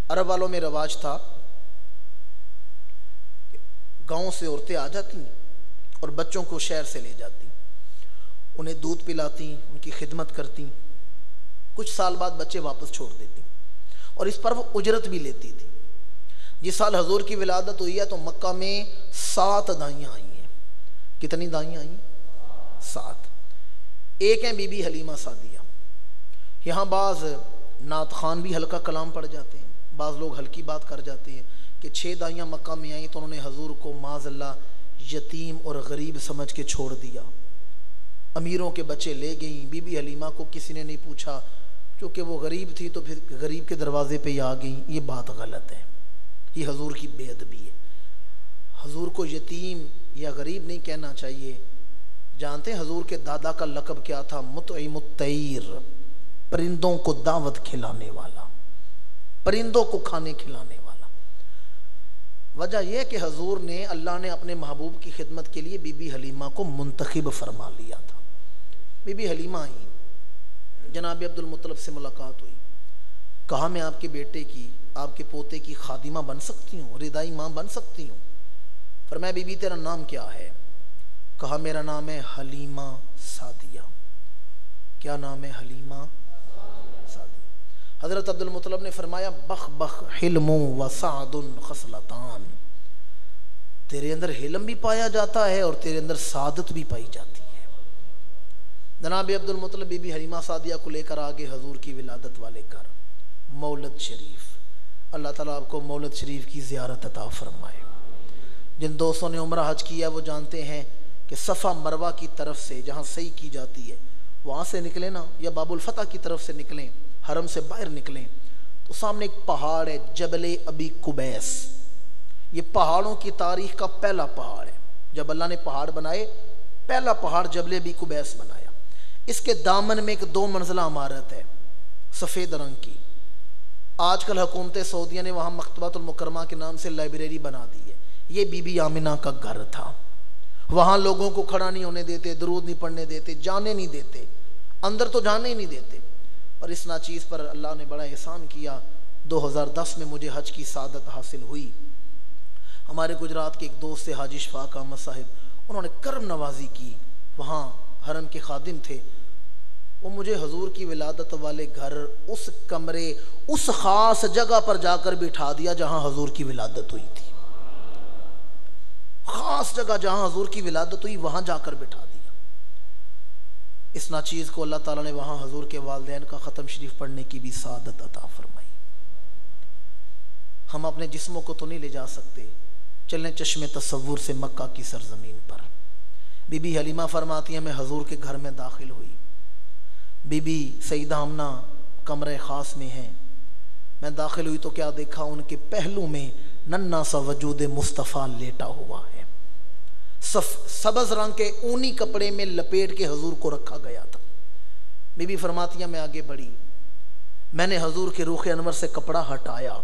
عرب والوں میں رواج تھا گاؤں سے عورتیں آ جاتی اور بچوں کو شہر سے لے جاتی، انہیں دودھ پلاتی، ان کی خدمت کرتی، کچھ سال بعد بچے واپس چھوڑ دیتی اور اس پر وہ اجرت بھی لیتی تھی۔ جس سال حضور کی ولادت ہوئی ہے تو مکہ میں 7 دائیاں آئی ہیں. کتنی دائیاں آئی ہیں؟ 7. ایک ہیں بی بی حلیمہ سعدیہ. یہاں بعض نعت خوان بھی ہلکا کلام پڑھ جاتے ہیں، بعض لوگ ہلکی بات کر جاتے ہیں کہ 6 دائیاں مکہ میں آئیں تو انہوں نے حضور کو معاذ اللہ یتیم اور غریب سمجھ کے چھوڑ دیا. امیروں کے بچے لے گئیں. بی بی حلیمہ کو کسی نے نہیں پوچھا، چونکہ وہ غریب تھی تو پھر غریب کے دروازے پہ ہی آ گئیں. یہ بات غلط ہے، یہ حضور کی بے ادبی ہے. حضور کو یتیم یا غریب نہیں کہنا چاہیے. جانتے ہیں حضور کے دادا کا لقب کیا تھا؟ مطعم الطیر، پرندوں کو دعوت کھلانے والا، پرندوں کو کھانے کھلانے والا. وجہ یہ کہ حضور نے، اللہ نے اپنے محبوب کی خدمت کے لیے بی بی حلیمہ کو منتخب فرما لیا تھا. بی بی حلیمہ آئی، جناب عبد المطلب سے ملاقات ہوئی. کہا میں آپ کے بیٹے کی، آپ کے پوتے کی خادمہ بن سکتی ہوں، ردائی ماں بن سکتی ہوں؟ فرمایا بی بی تیرا نام کیا ہے؟ کہا میرا نام ہے حلیمہ سعدیہ. کیا نام ہے؟ حلیمہ سعدیہ. حضرت عبد المطلب نے فرمایا بخ بخ حلم و سعد خصلتان، تیرے اندر حلم بھی پایا جاتا ہے اور تیرے اندر سعادت بھی پائی جاتی ہے. جناب عبد المطلب بی بی حلیمہ سعدیہ کو لے کر آگے حضور کی ولادت والے گھر مولد شریف. اللہ تعالیٰ آپ کو مولد شریف کی زیارت عطا فرمائے. جن دوستوں نے عمرہ حج کیا وہ جانتے ہیں کہ صفا مروہ کی طرف سے جہاں سعی کی جاتی ہے وہاں سے نکلیں نا، یا باب الفتح کی طرف سے نکلیں، حرم سے باہر نکلیں تو سامنے ایک پہاڑ ہے جبل ابی قبیس. یہ پہاڑوں کی تاریخ کا پہلا پہاڑ ہے. جب اللہ نے پہاڑ بنائے پہلا پہاڑ جبل ابی قبیس بنایا. اس کے دامن میں ایک 2 منزلہ عمارت ہے سفید رنگ کی. آج کل حکومت سعودیہ نے وہاں مکتبۃ المکرمہ کے نام سے لائبریری بنا دی ہے. یہ بی بی آمنہ کا گھر تھا. وہاں لوگوں کو کھڑا نہیں ہونے دیتے، درود نہیں پڑھنے دیتے، جانے نہیں دیتے، اندر تو جانے ہی نہیں دیتے. اور اس ناچیز پر اللہ نے بڑا احسان کیا. 2010 میں مجھے حج کی سعادت حاصل ہوئی. ہمارے گجرات کے ایک دوست سے حاجی شفاق احمد صاحب، انہوں نے کرم نوازی کی. وہاں حرم کے خادم تھے، وہ مجھے حضور کی ولادت والے گھر اس کمرے اس خاص جگہ پر جا کر بٹھا دیا جہاں حضور کی ولادت ہوئی تھی. خاص جگہ جہاں حضور کی ولادت ہوئی وہاں جا کر بٹھا دیا. اس ناچیز کو اللہ تعالیٰ نے وہاں حضور کے والدین کا ختم شریف پڑھنے کی بھی سعادت عطا فرمائی. ہم اپنے جسموں کو تو نہیں لے جا سکتے، چلیں چشم تصور سے مکہ کی سرزمین پر. بی بی حلیمہ فرماتی ہیں میں حضور کے گھر میں داخل ہوئی. بی بی سیدہ آمنہ کمرے خاص میں ہیں. میں داخل ہوئی تو کیا دیکھا؟ ان کے پہلو میں ننھا سا وجود مصطفیٰ لیٹا ہوا ہے. سبز رنگ کے اونی کپڑے میں لپیٹ کے حضور کو رکھا گیا تھا. بی بی فرماتی ہیں میں آگے بڑھی، میں نے حضور کے رخ انور سے کپڑا ہٹایا.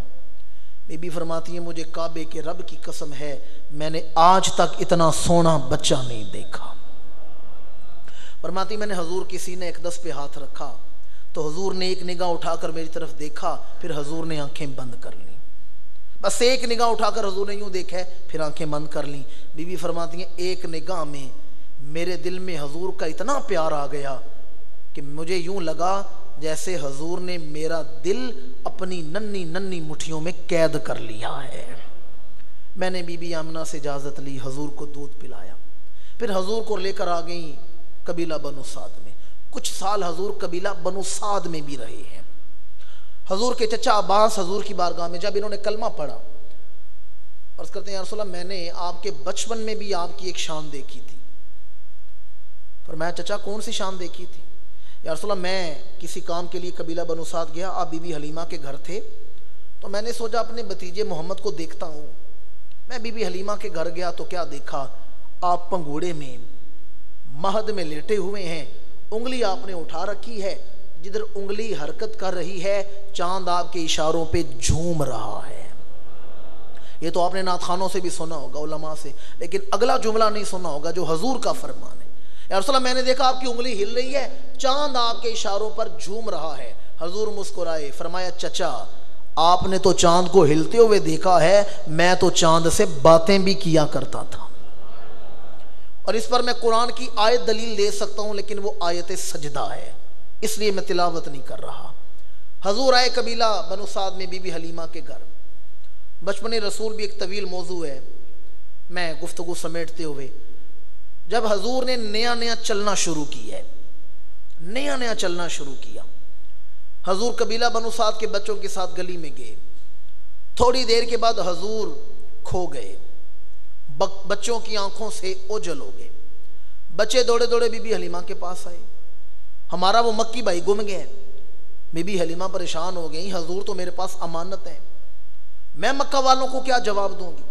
بی بی فرماتی ہیں مجھے کعبے کے رب کی قسم ہے میں نے آج تک اتنا سونا بچہ نہیں دیکھا. فرماتی میں نے حضور کی سینے اقدس پہ ہاتھ رکھا تو حضور نے ایک نگاہ اٹھا کر میری طرف دیکھا، پھر حضور نے آنکھیں بند کر لیں. بس ایک نگاہ اٹھا کر حضور نے یوں دیکھا ہے، پھر آنکھیں بند کر لیں. بی بی فرماتی ہیں ایک نگاہ میں میرے دل میں حضور کا اتنا پیار آ گیا کہ مجھے یوں لگا جیسے حضور نے میرا دل اپنی ننھی ننھی مٹھیوں میں قید کر لیا ہے. میں نے بی بی آمنہ سے اجازت لی، حضور کو دودھ پلایا، پھر حضور کو لے کر آ گئیں قبیلہ بنو سعد میں. کچھ سال حضور قبیلہ بنو سعد میں بھی رہے ہیں. حضور کے چچا عباس حضور کی بارگاہ میں جب انہوں نے کلمہ پڑھا، عرض کرتے ہیں یا رسول اللہ میں نے آپ کے بچپن میں بھی آپ کی ایک شان دیکھی تھی. فرمایا چچا کون سی شان دیکھی تھی؟ یا رسول اللہ میں کسی کام کے لیے قبیلہ بنو سعد گیا، آپ بی بی حلیمہ کے گھر تھے تو میں نے سوچا اپنے بھتیجے محمد کو دیکھتا ہوں. میں بی بی حلیمہ کے گھر گیا تو کیا دیکھا؟ آپ پنگوڑے میں مہد میں لیٹے ہوئے ہیں، انگلی آپ نے اٹھا رکھی ہے، جدھر انگلی حرکت کر رہی ہے چاند آپ کے اشاروں پہ جھوم رہا ہے. یہ تو آپ نے نعت خوانوں سے بھی سنا ہوگا، علماء سے، لیکن اگلا جملہ نہیں سنا ہوگا جو حضور کا فرمان ہے. یا رسول اللہ میں نے دیکھا آپ کی انگلی ہل رہی ہے، چاند آپ کے اشاروں پر جھوم رہا ہے. حضور مسکرائے، فرمایا چچا آپ نے تو چاند کو ہلتے ہوئے دیکھا ہے، میں تو چاند سے باتیں بھی کیا کرتا تھا. اور اس پر میں قرآن کی آیت دلیل دے سکتا ہوں لیکن وہ آیت سجدہ ہے، اس لیے میں تلاوت نہیں کر رہا. حضور آئے قبیلہ بنو سعد میں بی بی حلیمہ کے گھر. بچپن رسول بھی ایک طویل موضوع ہے، میں گفتگو سمیٹتے ہوئے، جب حضور نے نیا چلنا شروع کیا ہے، نیا چلنا شروع کیا، حضور قبیلہ بنو سعد کے بچوں کے ساتھ گلی میں گئے، تھوڑی دیر کے بعد حضور کھو گئے، بچوں کی آنکھوں سے اوجھل ہو گئے، بچے دوڑے دوڑے بی بی حلیمہ کے پاس آئے، ہمارا وہ مکی بھائی گم گئے۔ بی بی حلیمہ پریشان ہو گئی، حضور تو میرے پاس امانت ہے، میں مکہ والوں کو کیا جواب دوں گی؟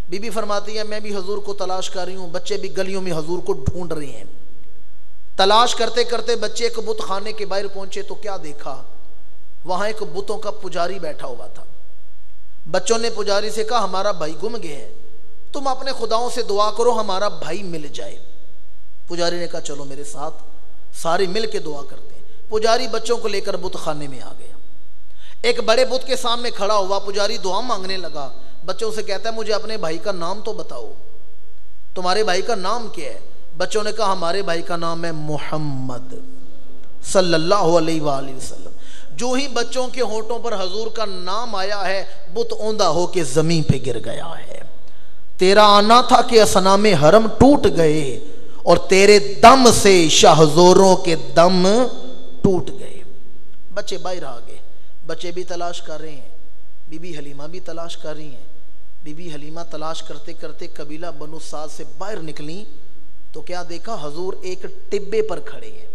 بی بی فرماتی ہے میں بھی حضور کو تلاش کر رہی ہوں، بچے بھی گلیوں میں حضور کو ڈھونڈ رہے ہیں۔ تلاش کرتے کرتے بچے ایک بت خانے کے باہر پہنچے تو کیا دیکھا، وہاں ایک بتوں کا پجاری بیٹھا ہوا تھا۔ بچوں نے پجاری سے کہا ہمارا بھائی گم گیا ہے، تم اپنے خداؤں سے دعا کرو ہمارا بھائی مل جائے۔ پجاری نے کہا چلو میرے ساتھ، سارے مل کے دعا کرتے ہیں۔ پجاری بچوں کو لے کر بت خانے میں آ گیا، ایک بڑے بت کے سامنے کھڑا ہوا، پجاری دعا مانگنے لگا، بچوں سے کہتا ہے مجھے اپنے بھائی کا نام تو بتاؤ، تمہارے بھائی کا نام کیا ہے؟ بچوں نے کہا ہمارے بھائی کا نام ہے محمد صلی اللہ علیہ وآلہ وسلم۔ جو ہی بچوں کے ہونٹوں پر حضور کا نام آیا ہے، بت اوندا ہو کے زمین پہ گر گیا ہے۔ تیرا آنا تھا کہ اصنام حرم ٹوٹ گئے، اور تیرے دم سے شاہزوروں کے دم ٹوٹ گئے۔ بچے باہر آ گئے، بچے بھی تلاش کر رہے ہیں، بی بی حلیمہ بھی تلاش کر رہی ہیں۔ بی بی حلیمہ تلاش کرتے کرتے قبیلہ بنو سعد سے باہر نکلیں تو کیا دیکھا، حضور ایک ٹبے پر کھڑے ہیں،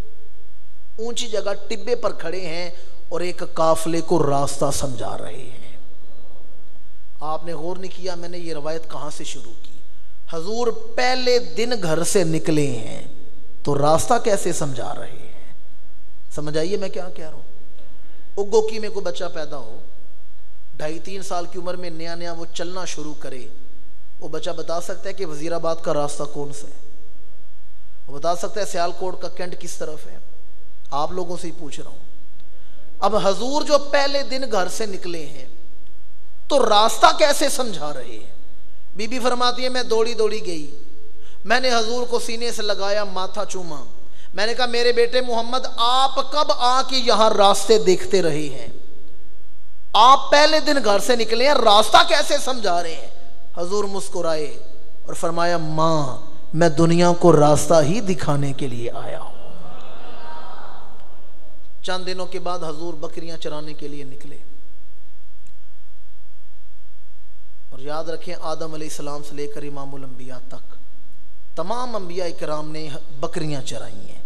اونچی جگہ ٹبے پر کھڑے ہیں اور ایک قافلے کو راستہ سمجھا رہے ہیں۔ آپ نے غور نہیں کیا میں نے یہ روایت کہاں سے شروع کی؟ حضور پہلے دن گھر سے نکلے ہیں تو راستہ کیسے سمجھا رہے ہیں؟ سمجھ آئیے میں کیا کہہ رہا ہوں؟ اگو کی میں کوئی بچہ پیدا ہو، 2.5-3 سال کی عمر میں نیا وہ چلنا شروع کرے، وہ بچہ بتا سکتا ہے کہ وزیر آباد کا راستہ کون سا ہے؟ وہ بتا سکتا ہے سیالکوٹ کا کینٹ کس طرف ہے؟ آپ لوگوں سے ہی پوچھ رہا ہوں۔ اب حضور جو پہلے دن گھر سے نکلے ہیں تو راستہ کیسے سمجھا رہے ہیں؟ بی بی فرماتی ہے میں دوڑی گئی، میں نے حضور کو سینے سے لگایا، ماتھا چوما، میں نے کہا میرے بیٹے محمد آپ کب آ کے یہاں راستے دیکھتے رہے ہیں؟ آپ پہلے دن گھر سے نکلے ہیں، راستہ کیسے سمجھا رہے ہیں؟ حضور مسکرائے اور فرمایا ماں میں دنیا کو راستہ ہی دکھانے کے لیے آیا ہوں۔ چند دنوں کے بعد حضور بکریاں چرانے کے لیے نکلے، اور یاد رکھیں آدم علیہ السلام سے لے کر امام الانبیاء تک تمام انبیاء کرام نے بکریاں چرائی ہیں۔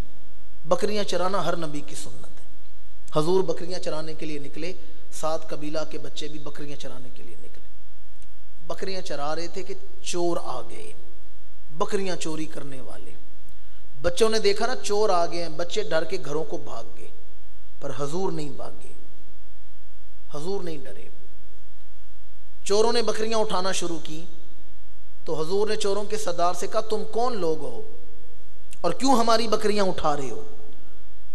بکریاں چرانا ہر نبی کی سنت ہے۔ حضور بکریاں چرانے کے لیے نکلے، 7 قبیلہ کے بچے بھی بکریاں چرانے کے لیے نکلے۔ بکریاں چرا رہے تھے کہ چور آ گئے، بکریاں چوری کرنے والے۔ بچوں نے دیکھا نا چور آ گئے ہیں، بچے ڈر کے گھروں کو بھاگ گئے، پر حضور نہیں بھاگے، حضور نہیں ڈرے۔ چوروں نے بکریاں اٹھانا شروع کی تو حضور نے چوروں کے سردار سے کہا تم کون لوگ ہو اور کیوں ہماری بکریاں اٹھا رہے ہو؟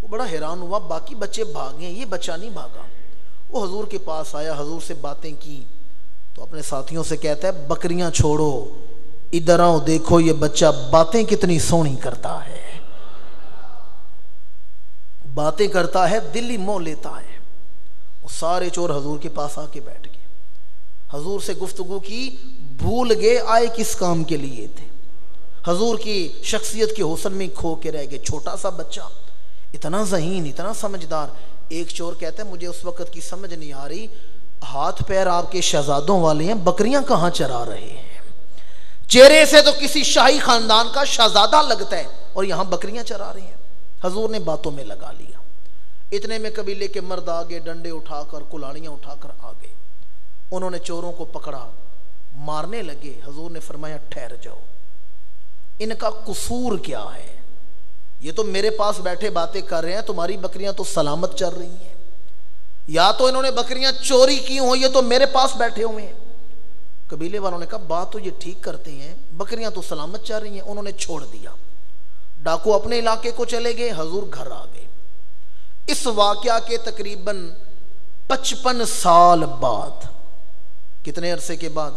وہ بڑا حیران ہوا، باقی بچے بھاگے، یہ بچہ نہیں بھاگا۔ وہ حضور کے پاس آیا، حضور سے باتیں کی تو اپنے ساتھیوں سے کہتا ہے بکریاں چھوڑو، ادھر آؤ دیکھو یہ بچہ باتیں کتنی سونی کرتا ہے، باتیں کرتا ہے، دل ہی موہ لیتا ہے۔ وہ سارے چور حضور کے پاس آ کے بیٹھ گئے، حضور سے گفتگو کی، بھول گئے آئے کس کام کے لیے تھے۔ حضور کی شخصیت کے حسن میں کھو کے رہ گئے۔ چھوٹا سا بچہ اتنا ذہین، اتنا سمجھدار۔ ایک چور کہتا ہے مجھے اس وقت کی سمجھ نہیں آ رہی، ہاتھ پیر آپ کے شہزادوں والے ہیں، بکریاں کہاں چرا رہے ہیں؟ چہرے سے تو کسی شاہی خاندان کا شہزادہ لگتا ہے اور یہاں بکریاں چرا رہے ہیں۔ حضور نے باتوں میں لگا لیا۔ اتنے میں قبیلے کے مرد آگے ڈنڈے اٹھا کر، کلاڑیاں اٹھا کر آ گئے، انہوں نے چوروں کو پکڑا، مارنے لگے۔ حضور نے فرمایا ٹھہر جاؤ، ان کا قصور کیا ہے؟ یہ تو میرے پاس بیٹھے باتیں کر رہے ہیں، تمہاری بکریاں تو سلامت چل رہی ہیں، یا تو انہوں نے بکریاں چوری کی ہوں، یہ تو میرے پاس بیٹھے ہوئے ہیں۔ قبیلے والوں نے کہا بات تو یہ ٹھیک کرتے ہیں، بکریاں تو سلامت چل رہی ہیں۔ انہوں نے چھوڑ دیا، ڈاکو اپنے علاقے کو چلے گئے، حضور گھر آ گئے۔ اس واقعہ کے تقریباً 55 سال بعد، کتنے عرصے کے بعد؟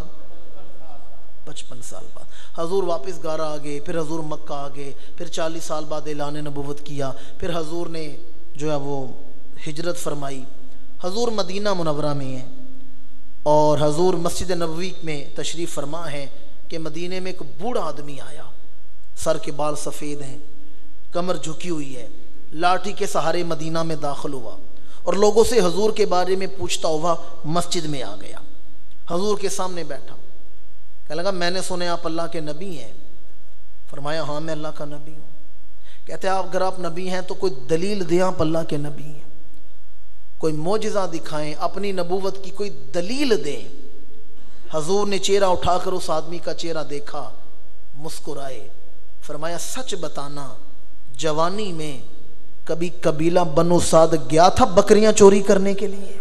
55 سال بعد حضور واپس گھر آ گئے۔ پھر حضور مکہ آ گئے، پھر 40 سال بعد اعلان نبوت کیا، پھر حضور نے جو ہے وہ ہجرت فرمائی۔ حضور مدینہ منورہ میں ہیں، اور حضور مسجد نبوی میں تشریف فرما ہے کہ مدینے میں ایک بوڑھا آدمی آیا، سر کے بال سفید ہیں، کمر جھکی ہوئی ہے، لاٹھی کے سہارے مدینہ میں داخل ہوا اور لوگوں سے حضور کے بارے میں پوچھتا ہوا مسجد میں آ گیا، حضور کے سامنے بیٹھا، کہنے لگا میں نے سنے آپ اللہ کے نبی ہیں۔ فرمایا ہاں میں اللہ کا نبی ہوں۔ کہتے ہیں اگر آپ نبی ہیں تو کوئی دلیل دیں آپ اللہ کے نبی ہیں، کوئی معجزہ دکھائیں، اپنی نبوت کی کوئی دلیل دیں۔ حضور نے چہرہ اٹھا کر اس آدمی کا چہرہ دیکھا، مسکرائے، فرمایا سچ بتانا جوانی میں کبھی قبیلہ بنو سعد گیا تھا بکریاں چوری کرنے کے لیے؟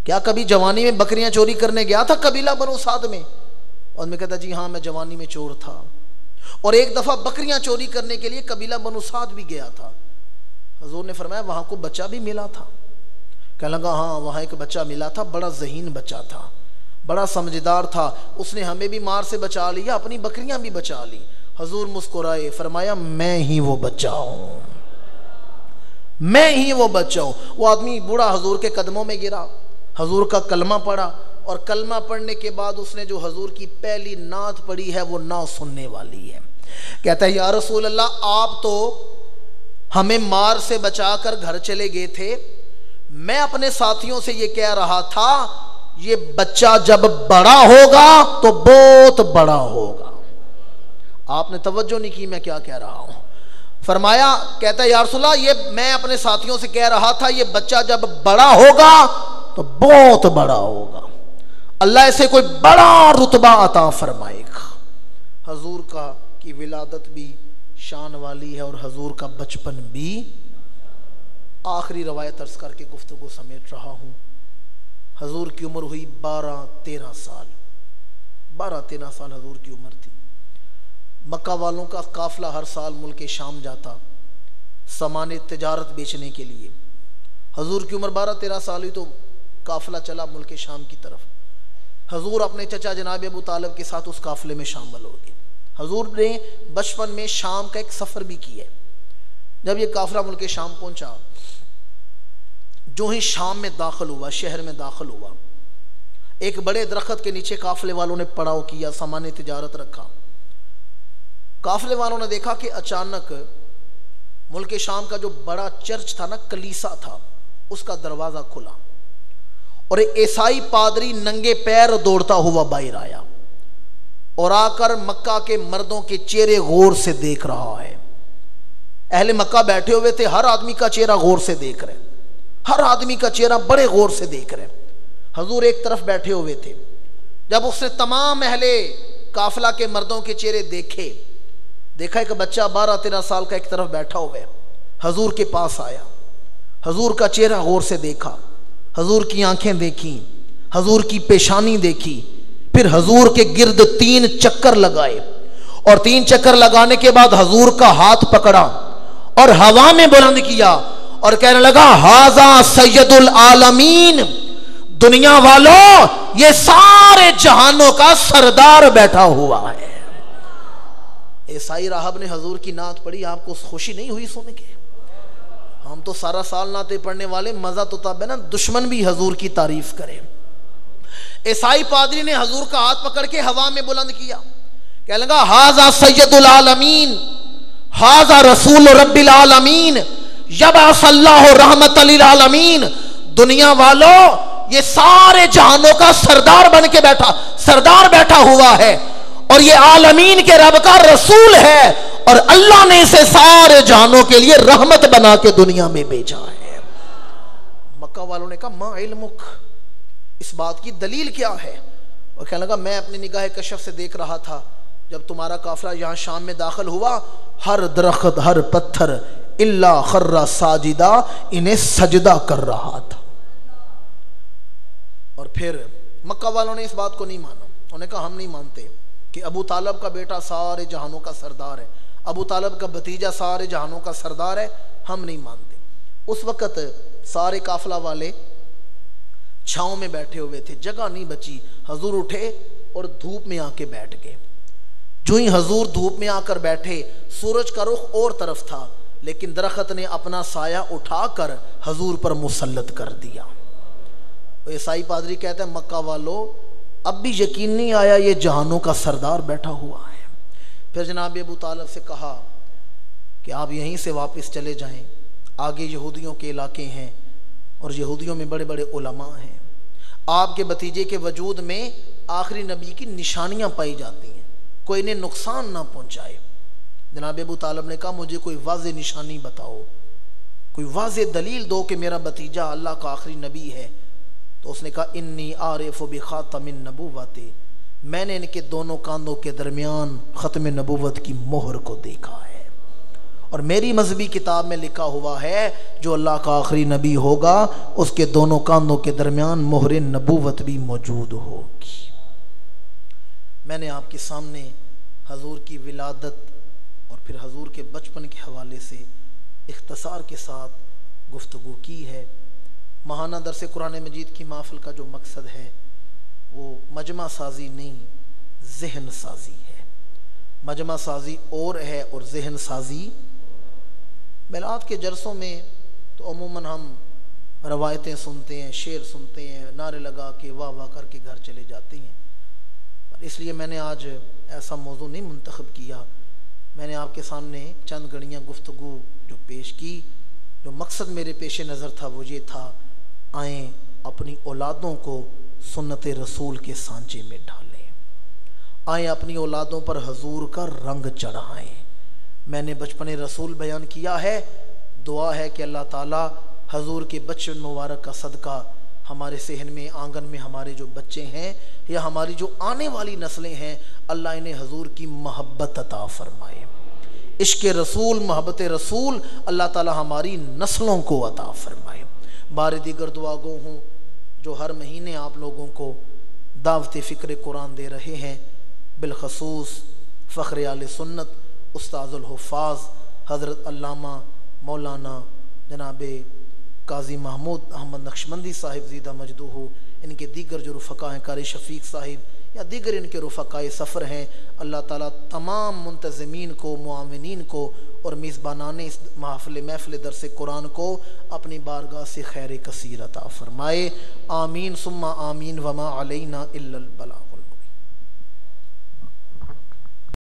کیا کبھی جوانی میں بکریاں چوری کرنے گیا تھا قبیلہ بنو سعد میں؟ اور میں کہتا جی ہاں میں جوانی میں چور تھا، اور ایک دفعہ بکریاں چوری کرنے کے لیے قبیلہ بنو سعد بھی گیا تھا۔ حضور نے فرمایا وہاں کو بچہ بھی ملا تھا؟ کہنے لگا ہاں وہاں ایک بچہ ملا تھا، بڑا ذہین بچہ تھا، بڑا سمجھدار تھا، اس نے ہمیں بھی مار سے بچا لیا، اپنی بکریاں بھی بچا لی۔ حضور مسکرائے، فرمایا میں ہی وہ بچہ ہوں، میں ہی وہ بچہ ہوں۔ وہ آدمی بوڑھا حضور کے قدموں میں گرا، حضور کا کلمہ پڑھا، اور کلمہ پڑھنے کے بعد اس نے جو حضور کی پہلی نعت پڑھی ہے وہ نہ سننے والی ہے۔ کہتا ہے یا رسول اللہ آپ تو ہمیں مار سے بچا کر گھر چلے گئے تھے، میں اپنے ساتھیوں سے یہ کہہ رہا تھا یہ بچہ جب بڑا ہوگا تو بہت بڑا ہوگا۔ آپ نے توجہ نہیں کی میں کیا کہہ رہا ہوں۔ فرمایا کہتا ہے یا رسول اللہ یہ میں اپنے ساتھیوں سے کہہ رہا تھا یہ بچہ جب بڑا ہوگا تو بہت بڑا ہوگا، اللہ اسے کوئی بڑا رتبہ عطا فرمائے گا۔ حضور کی ولادت بھی شان والی ہے اور حضور کا بچپن بھی۔ آخری روایت عرض کر کے گفتگو سمیٹ رہا ہوں۔ حضور کی عمر ہوئی 12-13 سال، 12-13 سال حضور کی عمر تھی۔ مکہ والوں کا قافلہ ہر سال ملک شام جاتا سامان تجارت بیچنے کے لیے۔ حضور کی عمر 12-13 سال ہوئی تو قافلہ چلا ملک شام کی طرف۔ حضور اپنے چچا جناب ابو طالب کے ساتھ اس قافلے میں شامل ہو گئے۔ حضور نے بچپن میں شام کا ایک سفر بھی کیا ہے۔ جب یہ قافلہ ملک شام پہنچا، جو ہی شام میں داخل ہوا، شہر میں داخل ہوا، ایک بڑے درخت کے نیچے قافلے والوں نے پڑاؤ کیا، سامان تجارت رکھا۔ قافلے والوں نے دیکھا کہ اچانک ملک شام کا جو بڑا چرچ تھا نا، کلیسا تھا، اس کا دروازہ کھلا اور ایک عیسائی پادری ننگے پیر دوڑتا ہوا باہر آیا اور آ کر مکہ کے مردوں کے چہرے غور سے دیکھ رہا ہے۔ اہل مکہ بیٹھے ہوئے تھے، ہر آدمی کا چہرہ غور سے دیکھ رہے، ہر آدمی کا چہرہ بڑے غور سے دیکھ رہے۔ حضور ایک طرف بیٹھے ہوئے تھے۔ جب اس نے تمام اہل قافلہ کے مردوں کے چہرے دیکھے، دیکھا ایک بچہ 12-13 سال کا ایک طرف بیٹھا ہوا ہے، حضور کے پاس آیا، حضور کا چہرہ غور سے دیکھا، حضور کی آنکھیں دیکھیں، حضور کی پیشانی دیکھی، پھر حضور کے گرد 3 چکر لگائے، اور 3 چکر لگانے کے بعد حضور کا ہاتھ پکڑا اور ہوا میں بلند کیا اور کہنے لگا ھذا سید العالمین، دنیا والوں یہ سارے جہانوں کا سردار بیٹھا ہوا ہے۔ عیسائی راہب نے حضور کی نعت پڑھی، آپ کو خوشی نہیں ہوئی سن کے؟ ہم تو سارا سال نعتیں پڑھنے والے، مزہ تو تب ہے نا دشمن بھی حضور کی تعریف کرے۔ عیسائی پادری نے حضور کا ہاتھ پکڑ کے ہوا میں بلند کیا، کہنے لگا ھذا سید العالمین، ھذا رسول رب العالمین، یبعث اللہ رحمت للعالمین، دنیا والوں یہ سارے جہانوں کا سردار بن کے سردار بیٹھا ہوا ہے، اور یہ عالمین کے رب کا رسول ہے، اور اللہ نے اسے سارے جہانوں کے لیے رحمت بنا کے دنیا میں بھیجا ہے۔ مکہ والوں نے کہا ما علمک، اس بات کی دلیل کیا ہے؟ اور کہنے لگا میں اپنی نگاہ کشف سے دیکھ رہا تھا، جب تمہارا قافلہ یہاں شام میں داخل ہوا، ہر درخت ہر پتھر الا خر ساجدہ انہیں سجدہ کر رہا تھا۔ اور پھر مکہ والوں نے اس بات کو نہیں مانا، انہوں نے کہا ہم نہیں مانتے کہ ابو طالب کا بیٹا سارے جہانوں کا سردار ہے، ابو طالب کا بھتیجا سارے جہانوں کا سردار ہے، ہم نہیں مانتے۔ اس وقت سارے قافلہ والے چھاؤں میں بیٹھے ہوئے تھے، جگہ نہیں بچی، حضور اٹھے اور دھوپ میں آ کے بیٹھ گئے۔ جو ہی حضور دھوپ میں آ کر بیٹھے، سورج کا رخ اور طرف تھا، لیکن درخت نے اپنا سایہ اٹھا کر حضور پر مسلط کر دیا۔ وہ عیسائی پادری کہتا ہے مکہ والو اب بھی یقین نہیں آیا یہ جہانوں کا سردار بیٹھا ہوا ہے۔ پھر جناب ابو طالب سے کہا کہ آپ یہیں سے واپس چلے جائیں، آگے یہودیوں کے علاقے ہیں اور یہودیوں میں بڑے بڑے علماء ہیں، آپ کے بھتیجے کے وجود میں آخری نبی کی نشانیاں پائی جاتی ہیں، کوئی انہیں نقصان نہ پہنچائے۔ جناب ابو طالب نے کہا مجھے کوئی واضح نشانی بتاؤ، کوئی واضح دلیل دو کہ میرا بھتیجا اللہ کا آخری نبی ہے۔ تو اس نے کہا انی عارف بخاتم النبوت، میں نے ان کے دونوں کاندھوں کے درمیان ختم نبوت کی مہر کو دیکھا ہے، اور میری مذہبی کتاب میں لکھا ہوا ہے جو اللہ کا آخری نبی ہوگا اس کے دونوں کاندھوں کے درمیان مہر نبوت بھی موجود ہوگی۔ میں نے آپ کے سامنے حضور کی ولادت اور پھر حضور کے بچپن کے حوالے سے اختصار کے ساتھ گفتگو کی ہے۔ ماہانہ درس قرآن مجید کی محفل کا جو مقصد ہے وہ مجمع سازی نہیں، ذہن سازی ہے۔ مجمع سازی اور ہے اور ذہن سازی۔ میلاد کے جلسوں میں تو عموماً ہم روایتیں سنتے ہیں، شعر سنتے ہیں، نعرے لگا کے واہ واہ کر کے گھر چلے جاتے ہیں، پر اس لیے میں نے آج ایسا موضوع نہیں منتخب کیا۔ میں نے آپ کے سامنے چند گھڑیاں گفتگو جو پیش کی، جو مقصد میرے پیش نظر تھا وہ یہ تھا آئیں اپنی اولادوں کو سنت رسول کے سانچے میں ڈالیں، آئیں اپنی اولادوں پر حضور کا رنگ چڑھائیں۔ میں نے بچپن رسول بیان کیا ہے، دعا ہے کہ اللہ تعالیٰ حضور کے بچپن مبارک کا صدقہ ہمارے صحن میں، آنگن میں ہمارے جو بچے ہیں یا ہماری جو آنے والی نسلیں ہیں، اللہ انہیں حضور کی محبت عطا فرمائے۔ عشق رسول، محبت رسول اللہ تعالیٰ ہماری نسلوں کو عطا فرمائے۔ بار دیگر دعا گو ہوں جو ہر مہینے آپ لوگوں کو دعوت فکر قرآن دے رہے ہیں، بالخصوص فخر آل سنت استاذ الحفاظ حضرت علامہ مولانا جناب قاضی محمود احمد نقشبندی صاحب زیدہ مجدوہ، ان کے دیگر جو رفقا ہیں، قاری شفیق صاحب یا دیگر ان کے رفقائے سفر ہیں، اللہ تعالیٰ تمام منتظمین کو، معاونین کو اور میزبانان اس محفل درس قرآن کو اپنی بارگاہ سے خیر کثیر عطا فرمائے۔ آمین ثم آمین وما علینا الا البلاغ۔